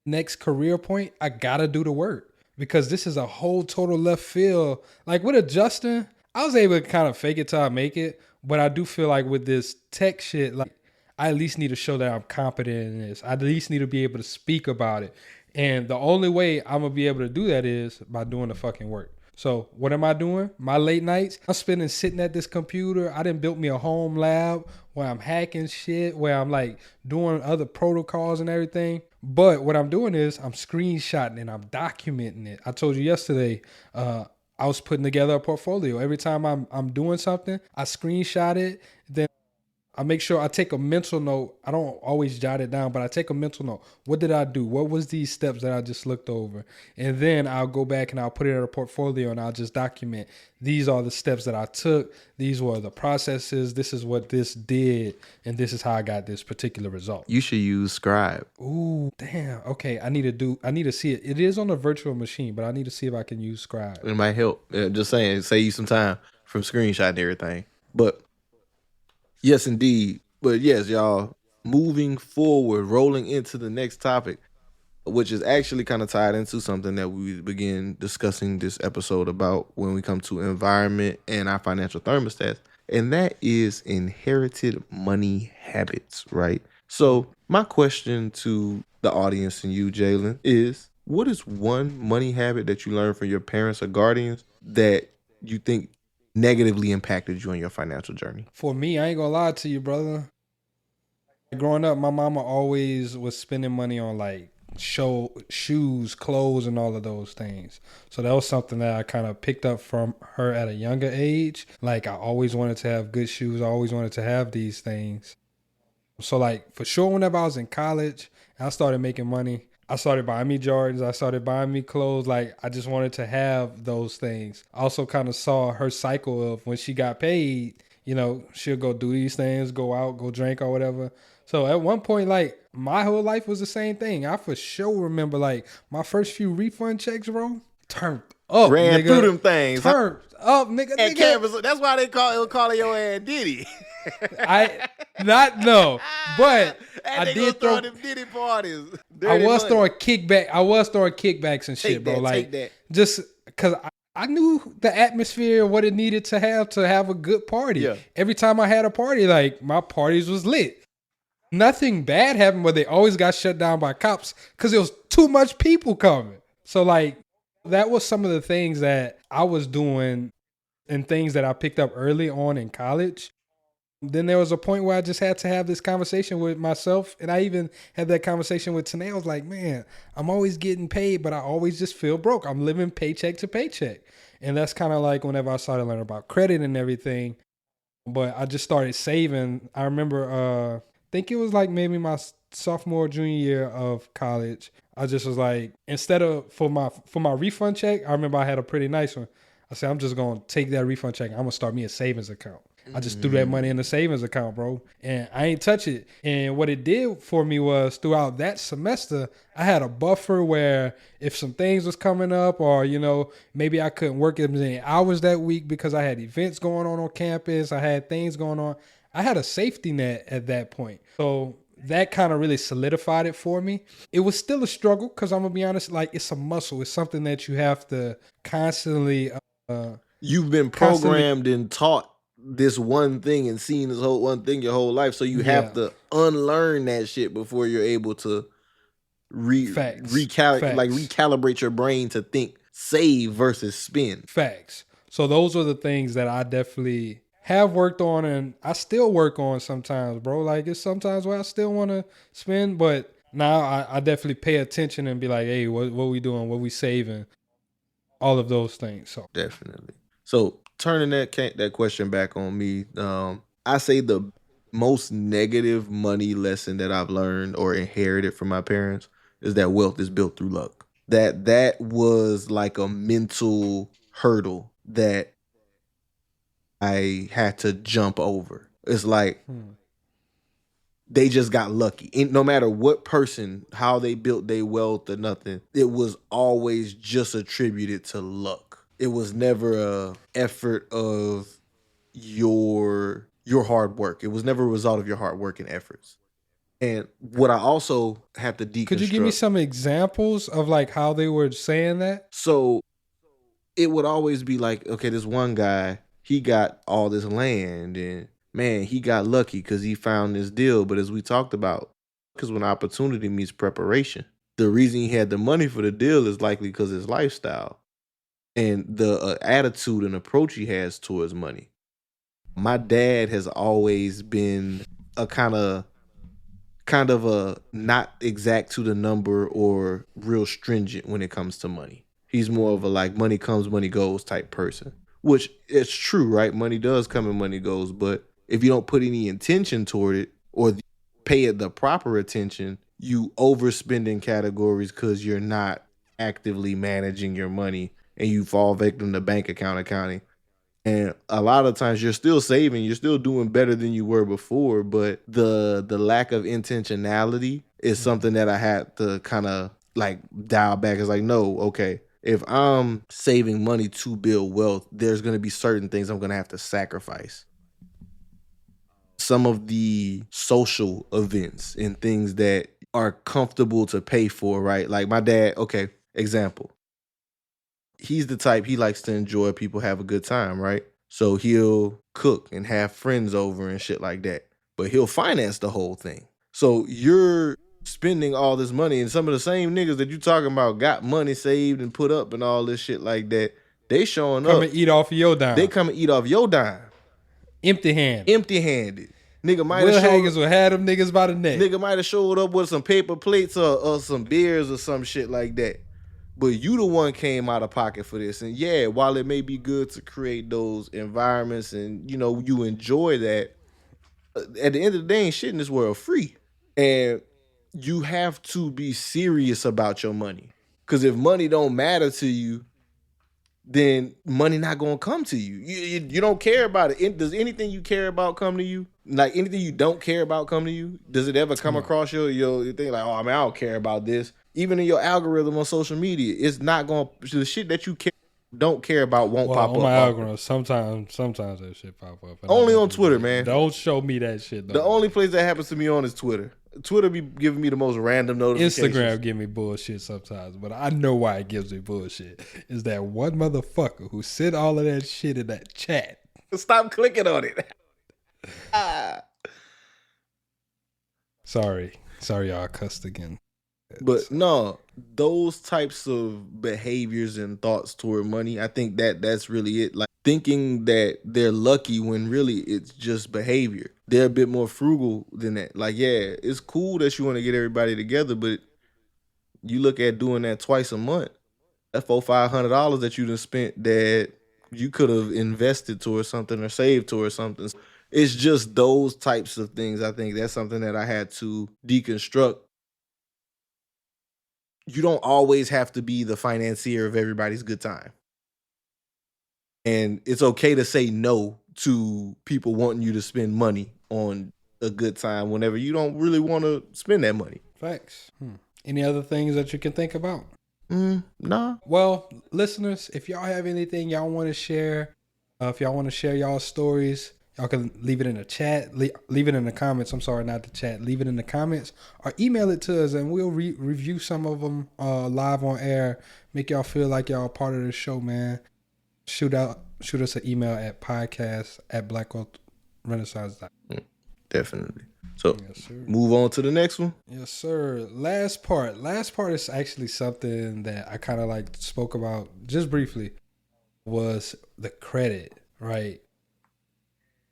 next career point, I gotta do the work, because this is a whole total left field. Like with adjusting, I was able to kind of fake it till I make it, but I do feel like with this tech shit, like I at least need to show that I'm competent in this. I at least need to be able to speak about it. And the only way I'm gonna be able to do that is by doing the fucking work. So what am I doing? My late nights, I'm spending sitting at this computer. I done built me a home lab where I'm hacking shit, where I'm like doing other protocols and everything. But what I'm doing is I'm screenshotting and I'm documenting it. I told you yesterday, I was putting together a portfolio. Every time I'm doing something, I screenshot it. Then I make sure I take a mental note. I don't always jot it down, but I take a mental note. What did I do? What was these steps that I just looked over? And then I'll go back and I'll put it in a portfolio and I'll just document. These are the steps that I took. These were the processes. This is what this did. And this is how I got this particular result. You should use Scribe. Ooh, damn. Okay, I need to see it. It is on a virtual machine, but I need to see if I can use Scribe. It might help. Just saying, save you some time from screenshotting everything. But yes, indeed. But yes, y'all, moving forward, rolling into the next topic, which is actually kind of tied into something that we begin discussing this episode about when we come to environment and our financial thermostats. And that is inherited money habits, right? So my question to the audience and you, Jalen, is what is one money habit that you learned from your parents or guardians that you think negatively impacted you on your financial journey? For me, I ain't gonna lie to you, brother. Growing up, my mama always was spending money on like shoes, clothes, and all of those things. So that was something that I kind of picked up from her at a younger age. Like I always wanted to have good shoes. I always wanted to have these things. So like for sure, whenever I was in college, I started making money. I started buying me Jordans. I started buying me clothes. Like I just wanted to have those things. I also kind of saw her cycle of when she got paid, you know, she'll go do these things, go out, go drink or whatever. So at one point, like my whole life was the same thing. I for sure remember like my first few refund checks, bro, turned up. Ran nigga. through them things. Turned up, nigga. At nigga. campus, that's why they call your ass Diddy. I not no, but I did throw them Diddy parties. I was throwing kickbacks and shit, Take bro. that, Like take that. just because I knew the atmosphere, what it needed to have a good party. Yeah. Every time I had a party, like my parties was lit. Nothing bad happened, but they always got shut down by cops because there was too much people coming. So like that was some of the things that I was doing and things that I picked up early on in college. Then there was a point where I just had to have this conversation with myself. And I even had that conversation with Tanae. I was like, man, I'm always getting paid, but I always just feel broke. I'm living paycheck to paycheck. And that's kind of like whenever I started learning about credit and everything. But I just started saving. I remember, I think it was like maybe my sophomore, junior year of college. I just was like, instead of for my refund check, I remember I had a pretty nice one. I said, I'm just going to take that refund check. I'm going to start me a savings account. I just threw that money in the savings account, bro. And I ain't touch it. And what it did for me was throughout that semester, I had a buffer where if some things was coming up or, you know, maybe I couldn't work as many hours that week because I had events going on campus. I had things going on. I had a safety net at that point. So that kind of really solidified it for me. It was still a struggle because I'm going to be honest, like it's a muscle. It's something that you have to constantly... You've been programmed and taught this one thing and seen this whole one thing your whole life. So you have to unlearn that shit before you're able to recalibrate your brain to think save versus spend. Facts. So those are the things that I definitely have worked on and I still work on sometimes, bro. Like it's sometimes where I still want to spend, but now I definitely pay attention and be like, hey, what we doing? What we saving? All of those things. So definitely. So turning that question back on me, I say the most negative money lesson that I've learned or inherited from my parents is that wealth is built through luck. That was like a mental hurdle that I had to jump over. It's like they just got lucky. And no matter what person, how they built their wealth or nothing, it was always just attributed to luck. It was never a effort of your hard work. It was never a result of your hard work and efforts. And what I also have to deconstruct. Could you give me some examples of like how they were saying that? So it would always be like, okay, this one guy, he got all this land and man, he got lucky because he found this deal. But as we talked about, because when opportunity meets preparation, the reason he had the money for the deal is likely because his lifestyle and the attitude and approach he has towards money. My dad has always been a kind of a not exact to the number or real stringent when it comes to money. He's more of a like money comes, money goes type person, which it's true, right? Money does come and money goes. But if you don't put any intention toward it or pay it the proper attention, you overspend in categories because you're not actively managing your money and you fall victim to bank account accounting. And a lot of times you're still saving, you're still doing better than you were before, but the lack of intentionality is something that I had to kind of like dial back. It's like, no, okay, if I'm saving money to build wealth, there's going to be certain things I'm going to have to sacrifice. Some of the social events and things that are comfortable to pay for, right? Like my dad, okay, example. He's the type, he likes to enjoy people have a good time, right? So he'll cook and have friends over and shit like that. But he'll finance the whole thing. So you're spending all this money and some of the same niggas that you talking about got money saved and put up and all this shit like that. They showing up. Come and eat off of your dime. They come and eat off your dime. Empty-handed. Empty-handed. Nigga might Will have Haggins would have them niggas by the neck. Nigga might have showed up with some paper plates or some beers or some shit like that. But you the one came out of pocket for this. And yeah, while it may be good to create those environments and, you know, you enjoy that, at the end of the day, ain't shit in this world free. And you have to be serious about your money. Because if money don't matter to you, then money not going to come to you. You don't care about it. Does anything you care about come to you? Like anything you don't care about come to you? Does it ever come across your thing like, oh, I don't care about this? Even in your algorithm on social media, it's not going to, the shit that you don't care about won't pop up. On my algorithm, sometimes that shit pop up. Only on Twitter, man. Don't show me that shit, though. The only place that happens to me on is Twitter. Twitter be giving me the most random notifications. Instagram give me bullshit sometimes, but I know why it gives me bullshit. Is that one motherfucker who sent all of that shit in that chat. Stop clicking on it. Sorry, y'all cussed again. But no, those types of behaviors and thoughts toward money, I think that's really it. Like thinking that they're lucky when really it's just behavior. They're a bit more frugal than that. Like, yeah, it's cool that you want to get everybody together, but you look at doing that twice a month. That's $400-$500 that you done spent that you could have invested towards something or saved towards something. It's just those types of things. I think that's something that I had to deconstruct. You don't always have to be the financier of everybody's good time. And it's okay to say no to people wanting you to spend money on a good time whenever you don't really want to spend that money. Facts. Any other things that you can think about? Nah. Well, listeners, if y'all have anything y'all want to share, if y'all want to share y'all stories, y'all can leave it in the chat. Leave it in the comments. I'm sorry, not the chat. Leave it in the comments or email it to us and we'll review some of them live on air. Make y'all feel like y'all part of the show, man. Shoot us an email at podcast@blackwealthrenaissance.com. Definitely. So yes, move on to the next one. Yes, sir. Last part is actually something that I kind of like spoke about just briefly, was the credit, right?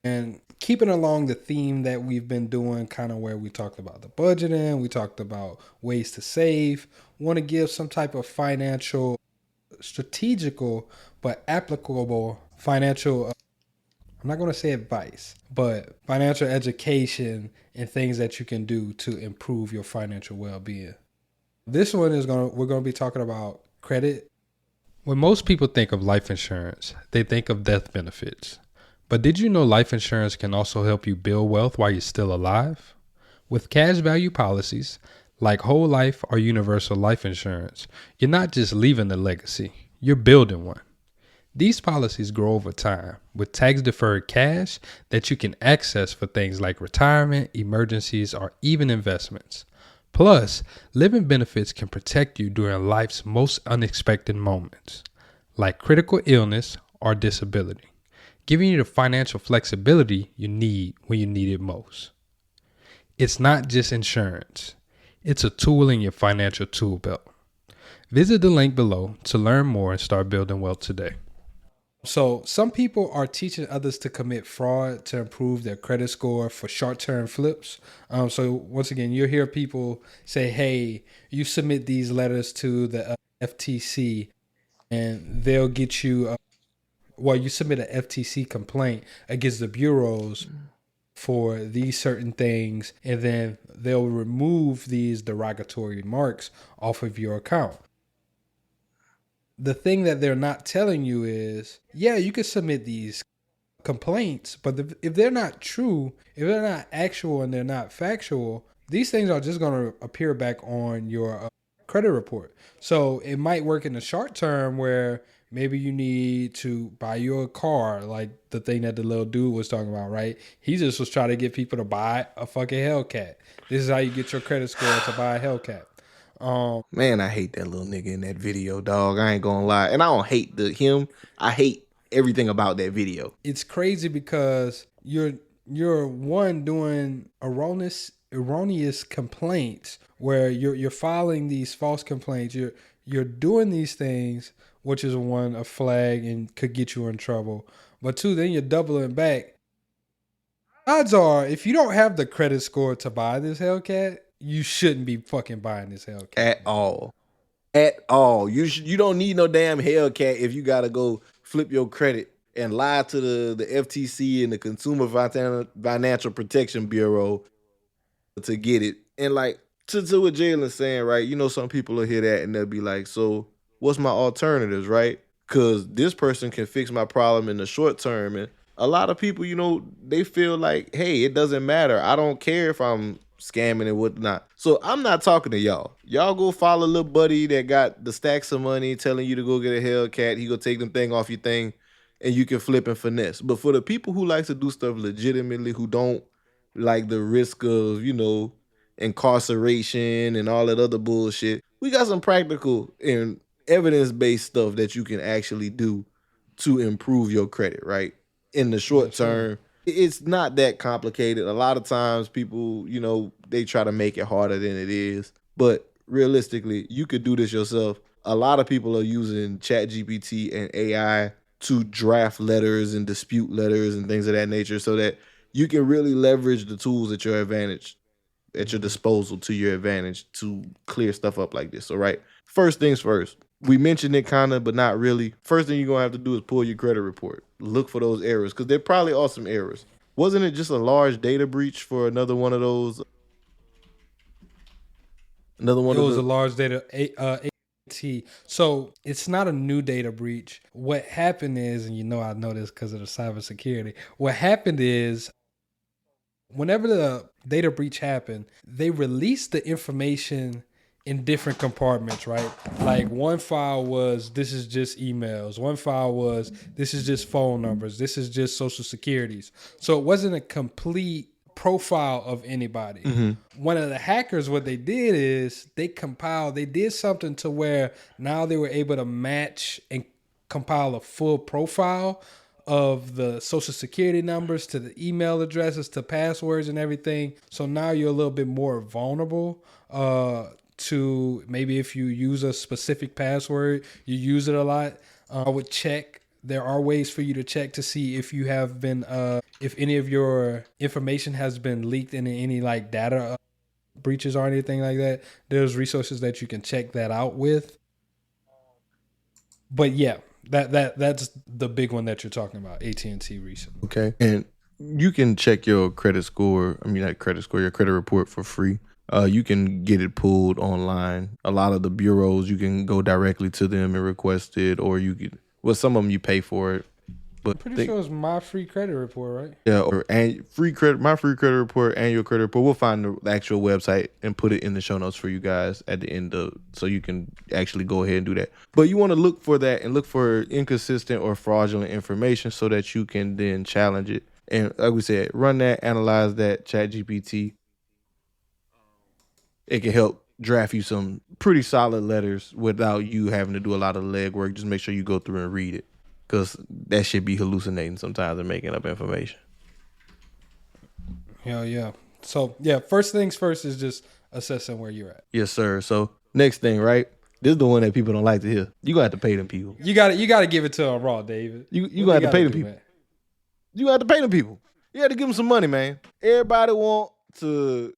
And keeping along the theme that we've been doing, kind of where we talked about the budgeting, we talked about ways to save, want to give some type of financial, strategical, but applicable financial, I'm not going to say advice, but financial education and things that you can do to improve your financial well-being. This one we're going to be talking about credit. When most people think of life insurance, they think of death benefits. But did you know life insurance can also help you build wealth while you're still alive? With cash value policies, like whole life or universal life insurance, you're not just leaving a legacy, you're building one. These policies grow over time with tax-deferred cash that you can access for things like retirement, emergencies, or even investments. Plus, living benefits can protect you during life's most unexpected moments, like critical illness or disability, giving you the financial flexibility you need when you need it most. It's not just insurance. It's a tool in your financial tool belt. Visit the link below to learn more and start building wealth today. So some people are teaching others to commit fraud to improve their credit score for short-term flips. So once again, you'll hear people say, hey, you submit these letters to the FTC and they'll get you, you submit an FTC complaint against the bureaus for these certain things, and then they'll remove these derogatory marks off of your account. The thing that they're not telling you is, yeah, you can submit these complaints, but if they're not true, if they're not actual and they're not factual, these things are just going to appear back on your credit report. So it might work in the short term where maybe you need to buy you a car, like the thing that the little dude was talking about, right? He just was trying to get people to buy a fucking Hellcat. This is how you get your credit score to buy a Hellcat. Man, I hate that little nigga in that video, dog. I ain't gonna lie. And I don't hate him. I hate everything about that video. It's crazy because you're one doing erroneous complaints where you're filing these false complaints. You're doing these things, which is one, a flag and could get you in trouble. But two, then you're doubling back. Odds are, if you don't have the credit score to buy this Hellcat, you shouldn't be fucking buying this Hellcat. At all. You don't need no damn Hellcat if you gotta go flip your credit and lie to the FTC and the Consumer Financial Protection Bureau to get it. And like to what Jalen's saying, right? You know, some people will hear that and they'll be like, so what's my alternatives, right? Because this person can fix my problem in the short term. And a lot of people, you know, they feel like, hey, it doesn't matter. I don't care if I'm scamming and whatnot. So I'm not talking to y'all. Y'all go follow a little buddy that got the stacks of money telling you to go get a Hellcat. He go take them thing off your thing and you can flip and finesse. But for the people who like to do stuff legitimately, who don't like the risk of, you know, incarceration and all that other bullshit, we got some practical and evidence-based stuff that you can actually do to improve your credit, right? In the short term. It's not that complicated. A lot of times people, you know, they try to make it harder than it is. But realistically, you could do this yourself. A lot of people are using ChatGPT and AI to draft letters and dispute letters and things of that nature so that you can really leverage the tools at your advantage, at your disposal to your advantage to clear stuff up like this. All right. First things first. We mentioned it kind of, but not really. First thing you're going to have to do is pull your credit report. Look for those errors because there probably are some errors. Wasn't it just a large data breach for another one of those? It was a large data AT. So it's not a new data breach. What happened is, and you know I know this because of the cybersecurity. What happened is, whenever the data breach happened, they released the information in different compartments, right? Like one file was, this is just emails. One file was, this is just phone numbers. This is just social securities. So it wasn't a complete profile of anybody. One of the hackers, what they did is they did something to where now they were able to match and compile a full profile of the social security numbers to the email addresses to passwords and everything. So now you're a little bit more vulnerable to maybe if you use a specific password, you use it a lot. I would check. There are ways for you to check to see if you have been, if any of your information has been leaked in any like data breaches or anything like that. There's resources that you can check that out with. But yeah, That's the big one that you're talking about, AT&T recently. Okay. And you can check your credit score. I mean, not credit score, your credit report for free. You can get it pulled online. A lot of the bureaus, you can go directly to them and request it, or you could, well, some of them you pay for it. But I'm pretty sure it's my free credit report, right? Yeah, or my free credit report, annual credit report. We'll find the actual website and put it in the show notes for you guys at the end of, so you can actually go ahead and do that. But you want to look for that and look for inconsistent or fraudulent information so that you can then challenge it. And like we said, run that, analyze that, ChatGPT. It can help draft you some pretty solid letters without you having to do a lot of legwork. Just make sure you go through and read it, because that should be hallucinating sometimes and making up information. Yeah. So, yeah, first things first is just assessing where you're at. Yes, sir. So, next thing, right? This is the one that people don't like to hear. You gonna have to pay them people. You got to give it to them raw, David. You gonna have to pay them people. You gonna have to pay them people. You got to give them some money, man. Everybody want to.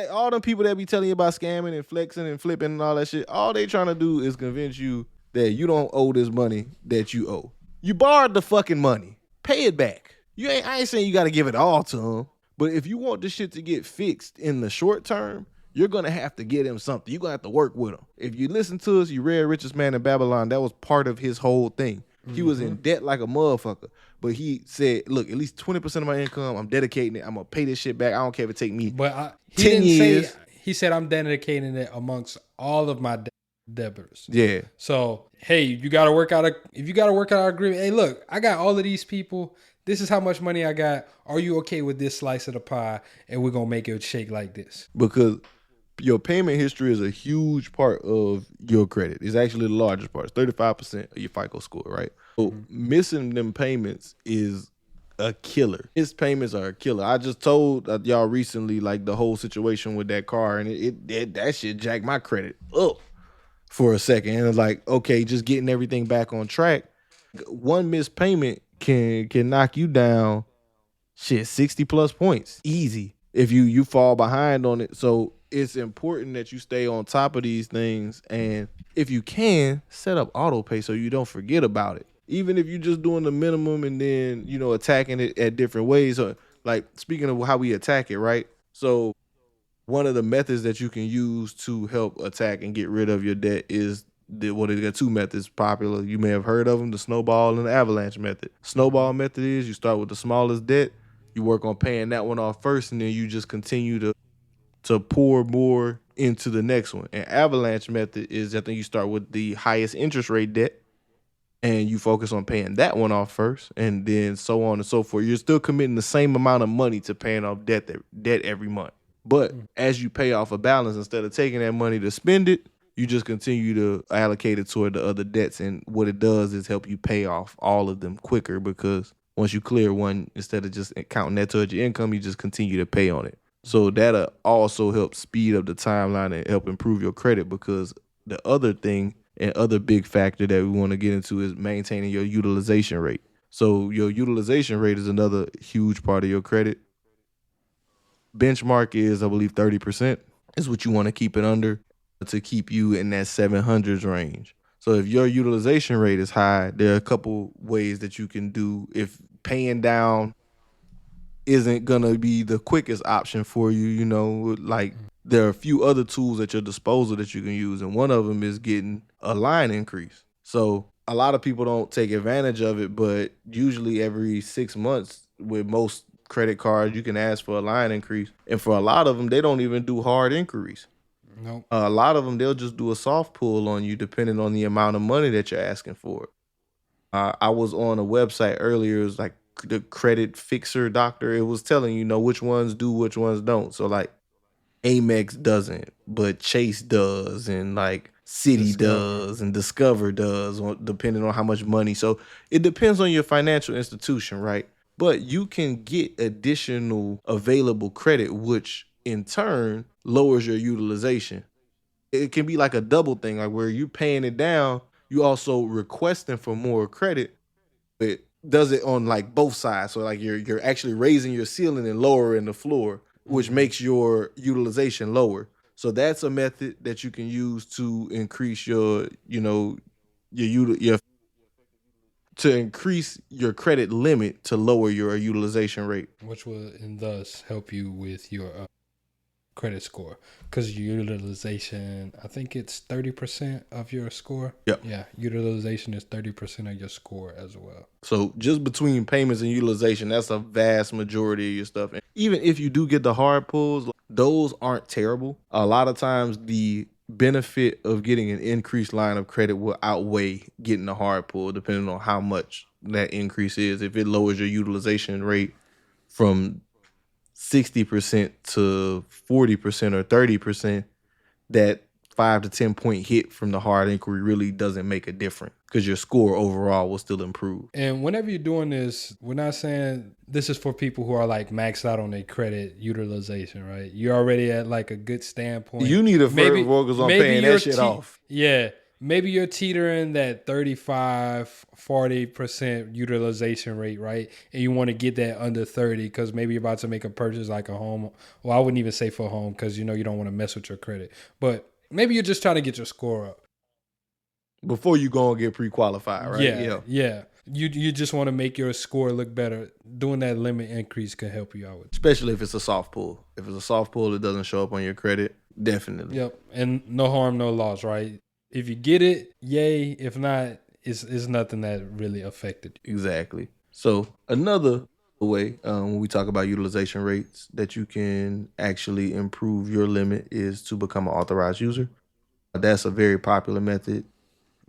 All them people that be telling you about scamming and flexing and flipping and all that shit, all they trying to do is convince you that you don't owe this money that you owe. You borrowed the fucking money. Pay it back. I ain't saying you got to give it all to them, but if you want this shit to get fixed in the short term, you're going to have to get him something. You're going to have to work with him. If you listen to us, you read Richest Man in Babylon, that was part of his whole thing. He was in debt like a motherfucker, but he said, look, at least 20% of my income, I'm dedicating it. I'm going to pay this shit back. I don't care if it take me 10 years. He said, I'm dedicating it amongst all of my debtors. Yeah. So, hey, if you got to work out our agreement, hey, look, I got all of these people. This is how much money I got. Are you okay with this slice of the pie? And we're going to make it shake like this. Because your payment history is a huge part of your credit. It's actually the largest part. It's 35% of your FICO score, right? So missing them payments is a killer. His payments are a killer. I just told y'all recently, like, the whole situation with that car, and that shit jacked my credit up for a second. And it's like, okay, just getting everything back on track. One missed payment can knock you down 60 plus points easy if you fall behind on it. So it's important that you stay on top of these things, and if you can, set up auto pay so you don't forget about it. Even if you're just doing the minimum and then, attacking it at different ways. So, like, speaking of how we attack it, right? So one of the methods that you can use to help attack and get rid of your debt is they got two methods popular. You may have heard of them, the snowball and the avalanche method. Snowball method is you start with the smallest debt, you work on paying that one off first, and then you just continue to pour more into the next one. And avalanche method is, I think, you start with the highest interest rate debt and you focus on paying that one off first, and then so on and so forth. You're still committing the same amount of money to paying off debt every month. But as you pay off a balance, instead of taking that money to spend it, you just continue to allocate it toward the other debts. And what it does is help you pay off all of them quicker, because once you clear one, instead of just counting that towards your income, you just continue to pay on it. So that'll also help speed up the timeline and help improve your credit, because the other thing and other big factor that we want to get into is maintaining your utilization rate. So your utilization rate is another huge part of your credit. Benchmark is, I believe, 30% is what you want to keep it under to keep you in that 700s range. So if your utilization rate is high, there are a couple ways that you can do. If paying down isn't going to be the quickest option for you, like, there are a few other tools at your disposal that you can use, and one of them is getting a line increase. So a lot of people don't take advantage of it, but usually every 6 months with most credit cards, you can ask for a line increase. And for a lot of them, they don't even do hard inquiries. Nope. A lot of them, they'll just do a soft pull on you depending on the amount of money that you're asking for. I was on a website earlier, it was like the credit fixer doctor. It was telling you, which ones do, which ones don't. So like Amex doesn't, but Chase does, and like Citi does, and Discover does, depending on how much money. So it depends on your financial institution, right? But you can get additional available credit, which in turn lowers your utilization. It can be like a double thing, like where you're paying it down, you also requesting for more credit. It does it on like both sides. So like you're actually raising your ceiling and lowering the floor, which makes your utilization lower. So that's a method that you can use to increase your to increase your credit limit to lower your utilization rate. Which will and thus help you with your credit score, because utilization, I think it's 30% of your score. Yep. Yeah, utilization is 30% of your score as well. So just between payments and utilization, that's a vast majority of your stuff. And even if you do get the hard pulls, those aren't terrible. A lot of times the benefit of getting an increased line of credit will outweigh getting a hard pull, depending on how much that increase is. If it lowers your utilization rate from 60% to 40% or 30%, that 5 to 10 point hit from the hard inquiry really doesn't make a difference, because your score overall will still improve. And whenever you're doing this, we're not saying this is for people who are like maxed out on their credit utilization, right? You're already at like a good standpoint. You need to focus on paying that shit off. Yeah. Maybe you're teetering that 35, 40% utilization rate, right? And you want to get that under 30 because maybe you're about to make a purchase like a home. Well, I wouldn't even say for a home because, you don't want to mess with your credit. But maybe you're just trying to get your score up before you go and get pre-qualified, right? Yeah. You just want to make your score look better. Doing that limit increase can help you out with it. Especially if it's a soft pull. If it's a soft pull, it doesn't show up on your credit. Definitely. Yep. And no harm, no loss, right? If you get it, yay. If not, it's nothing that really affected you. Exactly. So another way when we talk about utilization rates that you can actually improve your limit is to become an authorized user. That's a very popular method.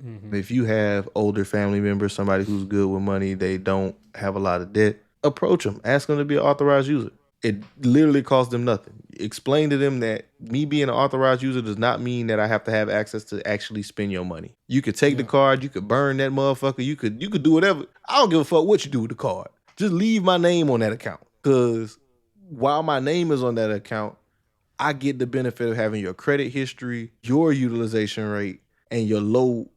Mm-hmm. If you have older family members, somebody who's good with money, they don't have a lot of debt, approach them. Ask them to be an authorized user. It literally costs them nothing. Explain to them that me being an authorized user does not mean that I have to have access to actually spend your money. You could take the card, you could burn that motherfucker, you could do whatever. I don't give a fuck what you do with the card. Just leave my name on that account. Because while my name is on that account, I get the benefit of having your credit history, your utilization rate, and your low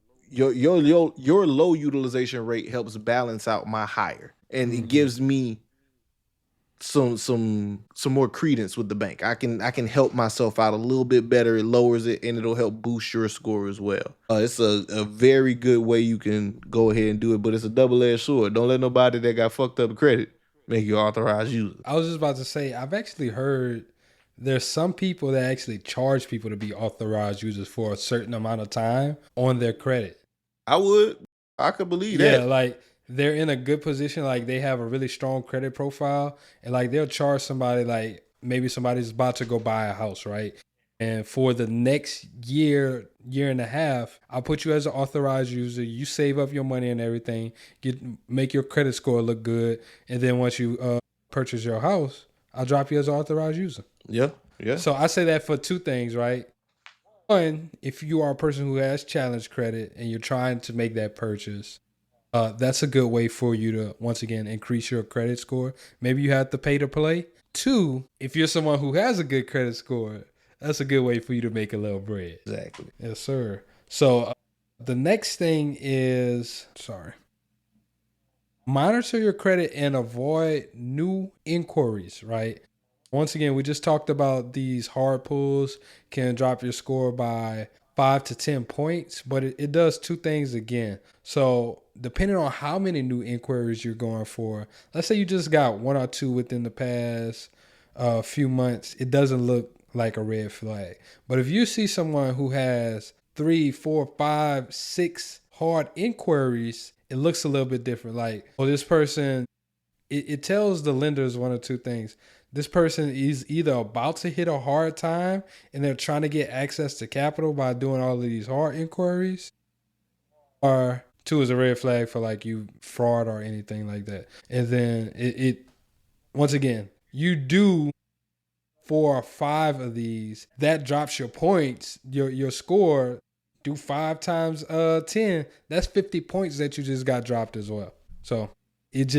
utilization rate helps balance out my higher. And it gives me some more credence with the bank. I can help myself out a little bit better. It lowers it and it'll help boost your score as well. It's a very good way you can go ahead and do it, but it's a double-edged sword. Don't let nobody that got fucked up credit make you authorized user. I was just about to say, I've actually heard there's some people that actually charge people to be authorized users for a certain amount of time on their credit. I could believe that. Yeah, like they're in a good position, like they have a really strong credit profile, and like they'll charge somebody, like maybe somebody's about to go buy a house, right? And for the next year and a half, I'll put you as an authorized user. You save up your money and everything, make your credit score look good, and then once you purchase your house, I'll drop you as an authorized user. Yeah. So I say that for two things, right? One, if you are a person who has challenge credit and you're trying to make that purchase, that's a good way for you to, once again, increase your credit score. Maybe you have to pay to play. Two, if you're someone who has a good credit score, that's a good way for you to make a little bread. Exactly. Yes, sir. So the next thing is, monitor your credit and avoid new inquiries, right? Once again, we just talked about these hard pulls can drop your score by 5 to 10 points, but it does two things again. So depending on how many new inquiries you're going for, let's say you just got one or two within the past few months, it doesn't look like a red flag. But if you see someone who has 3, 4, 5, 6 hard inquiries, it looks a little bit different. Like, well, this person, it tells the lenders one or two things. This person is either about to hit a hard time and they're trying to get access to capital by doing all of these hard inquiries, or two is a red flag for like you fraud or anything like that. And then it once again, you do 4 or 5 of these, that drops your points, your score. Do 5 times 10, that's 50 points that you just got dropped as well. So it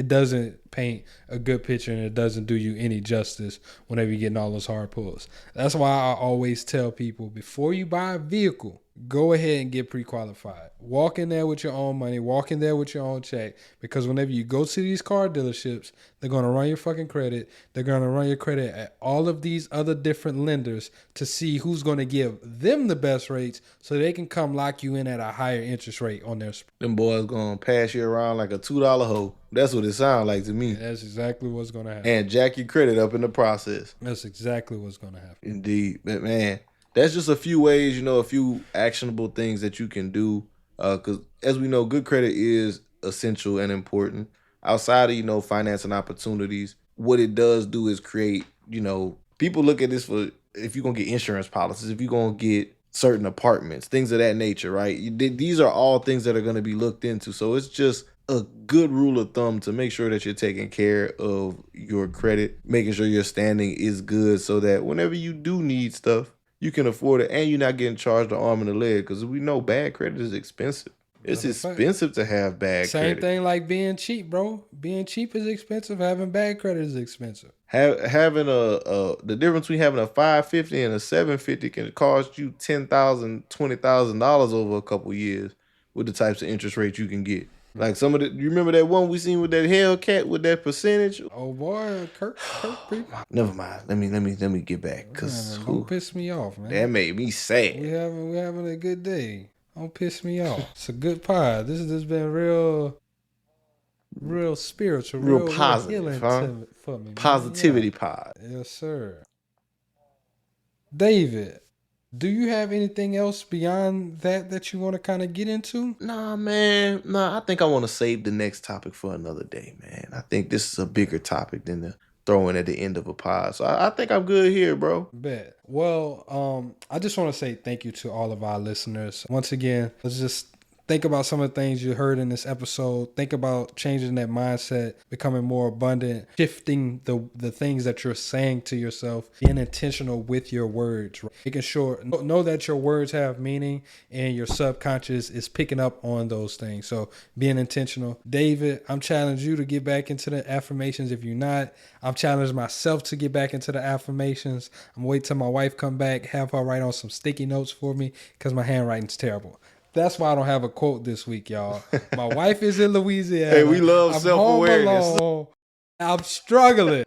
doesn't paint a good picture, and it doesn't do you any justice whenever you're getting all those hard pulls. That's why I always tell people, before you buy a vehicle, go ahead and get pre-qualified. Walk in there with your own money. Walk in there with your own check. Because whenever you go to these car dealerships, they're going to run your fucking credit. They're going to run your credit at all of these other different lenders to see who's going to give them the best rates so they can come lock you in at a higher interest rate on their spread. Them boys going to pass you around like a $2 hoe. That's what it sounds like to me. That's exactly what's going to happen. And jack your credit up in the process. That's exactly what's going to happen. Indeed. But man, that's just a few ways, a few actionable things that you can do. Because as we know, good credit is essential and important. Outside of, financing opportunities, what it does do is create, people look at this for if you're going to get insurance policies, if you're going to get certain apartments, things of that nature, right? These are all things that are going to be looked into. So it's just a good rule of thumb to make sure that you're taking care of your credit, making sure your standing is good so that whenever you do need stuff, you can afford it and you're not getting charged an arm and a leg, because we know bad credit is expensive. It's expensive to have bad credit. Same thing like being cheap, bro. Being cheap is expensive. Having bad credit is expensive. Having the difference between having a 550 and a 750 can cost you $10,000, $20,000 over a couple years with the types of interest rates you can get. Like you remember that one we seen with that Hellcat with that percentage? Oh boy, Kirk. Never mind. Let me get back, cause don't piss me off, man. That made me sad. We having a good day. Don't piss me off. It's a good pod. This has been real spiritual, real positive, healing for me. Positivity pod. Yes, sir. David, do you have anything else beyond that you want to kind of get into? Nah, man. I think I want to save the next topic for another day, man. I think this is a bigger topic than the throwing at the end of a pod. So I think I'm good here, bro. Bet. Well, I just want to say thank you to all of our listeners. Once again, let's just think about some of the things you heard in this episode. Think about changing that mindset, becoming more abundant, shifting the things that you're saying to yourself, being intentional with your words, right? Making sure, know that your words have meaning and your subconscious is picking up on those things. So being intentional. David, I'm challenging you to get back into the affirmations. If you're not, I'm challenging myself to get back into the affirmations. I'm waiting till my wife come back, have her write on some sticky notes for me because my handwriting's terrible. That's why I don't have a quote this week, y'all. My wife is in Louisiana. Hey, we love self-awareness. I'm struggling.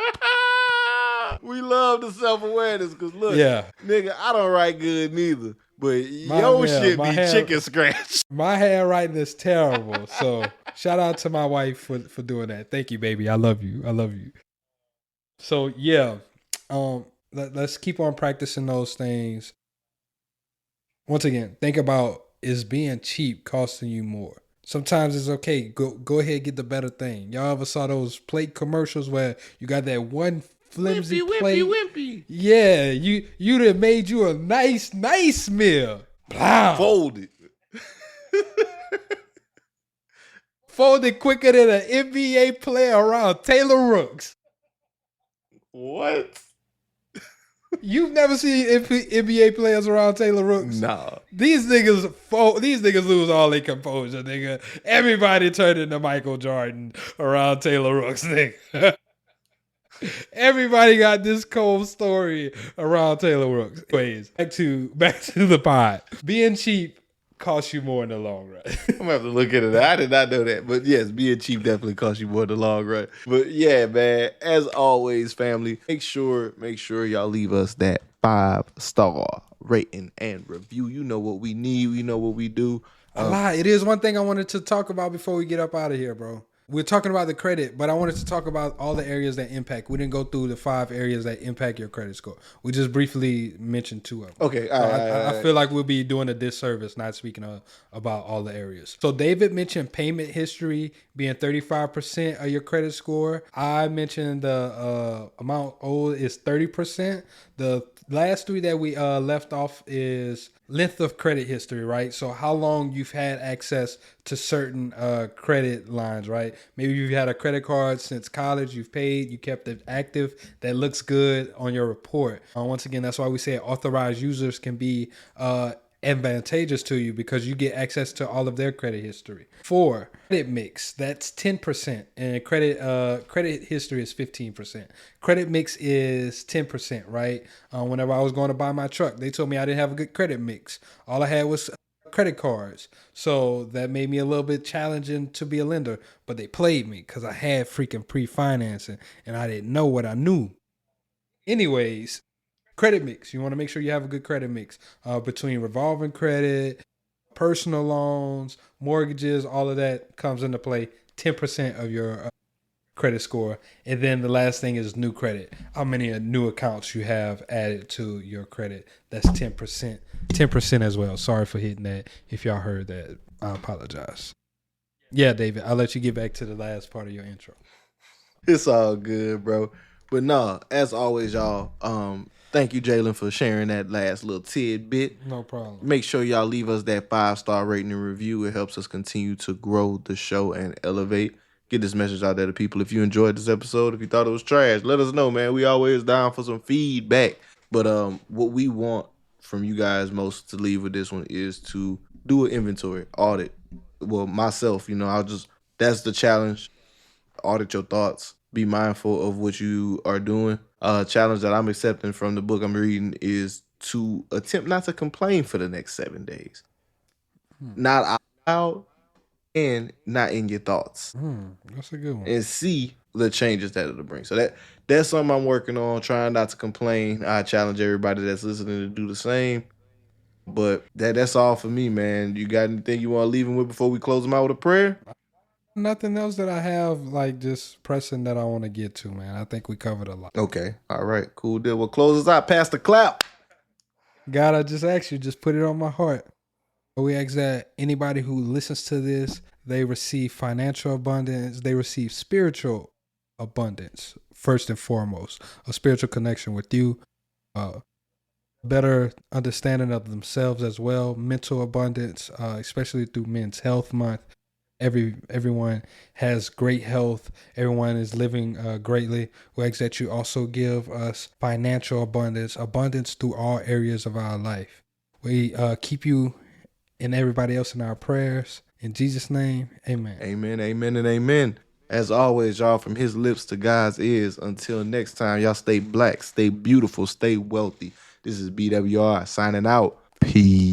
We love the self-awareness because, look, nigga, I don't write good neither. But shit be chicken scratch. My handwriting is terrible. So shout out to my wife for doing that. Thank you, baby. I love you. So, let's keep on practicing those things. Once again, think about, is being cheap costing you more? Sometimes it's okay. Go ahead and get the better thing. Y'all ever saw those plate commercials where you got that one flimsy plate? Wimpy. Yeah, you'd have made you a nice meal. Blah. Folded. Folded quicker than an NBA player around Taylor Rooks. What? You've never seen NBA players around Taylor Rooks? Nah. These niggas lose all their composure, nigga. Everybody turned into Michael Jordan around Taylor Rooks, nigga. Everybody got this cold story around Taylor Rooks. Anyways, back to the pod. Being cheap costs you more in the long run. I'm gonna have to look at it. I did not know that. But yes, being cheap definitely costs you more in the long run. But yeah, man, as always, family, make sure y'all leave us that 5-star rating and review. You know what we need. We know what we do. It is one thing I wanted to talk about before we get up out of here, bro. We're talking about the credit, but I wanted to talk about all the areas that impact. We didn't go through the 5 areas that impact your credit score. We just briefly mentioned 2 of them. Okay. I feel like we'll be doing a disservice not speaking about all the areas. So David mentioned payment history being 35% of your credit score. I mentioned the amount owed is 30%. The last 3 that we left off is length of credit history, right? So how long you've had access to certain credit lines, right? Maybe you've had a credit card since college, you've paid, you kept it active, that looks good on your report. Once again, that's why we say authorized users can be advantageous to you because you get access to all of their credit history. 4, credit mix, that's 10%, and credit history is 15%. Credit mix is 10%, right? Whenever I was going to buy my truck, they told me I didn't have a good credit mix. All I had was credit cards, so that made me a little bit challenging to be a lender, but they played me because I had freaking pre-financing and I didn't know what I knew. Anyways, credit mix. You want to make sure you have a good credit mix between revolving credit, personal loans, mortgages, all of that comes into play. 10% of your credit score. And then the last thing is new credit. How many new accounts you have added to your credit. That's 10%. 10% as well. Sorry for hitting that. If y'all heard that, I apologize. Yeah, David, I'll let you get back to the last part of your intro. It's all good, bro. But no, as always, y'all, thank you, Jalen, for sharing that last little tidbit. No problem. Make sure y'all leave us that 5-star rating and review. It helps us continue to grow the show and elevate. Get this message out there to people. If you enjoyed this episode, if you thought it was trash, let us know, man. We always down for some feedback. But what we want from you guys most to leave with this one is to do an inventory, audit. Well, myself, that's the challenge. Audit your thoughts. Be mindful of what you are doing. Challenge that I'm accepting from the book I'm reading is to attempt not to complain for the next 7 days. Not out loud and not in your thoughts. That's a good one. And see the changes that it'll bring. So that's something I'm working on, trying not to complain. I challenge everybody that's listening to do the same. But that's all for me, man. You got anything you want to leave them with before we close them out with a prayer? Nothing else that I have like just pressing that I want to get to, man. I think we covered a lot. Okay. All right. Cool deal. We'll close us out. Pass the clap. God, I just ask you, just put it on my heart. We ask that anybody who listens to this, they receive financial abundance, they receive spiritual abundance, first and foremost, a spiritual connection with you, better understanding of themselves as well, mental abundance, especially through Men's Health Month. Everyone has great health. Everyone is living greatly. We ask that you also give us financial abundance through all areas of our life. We keep you and everybody else in our prayers. In Jesus' name, amen. Amen, amen, and amen. As always, y'all, from his lips to God's ears. Until next time, y'all stay black, stay beautiful, stay wealthy. This is BWR signing out. Peace.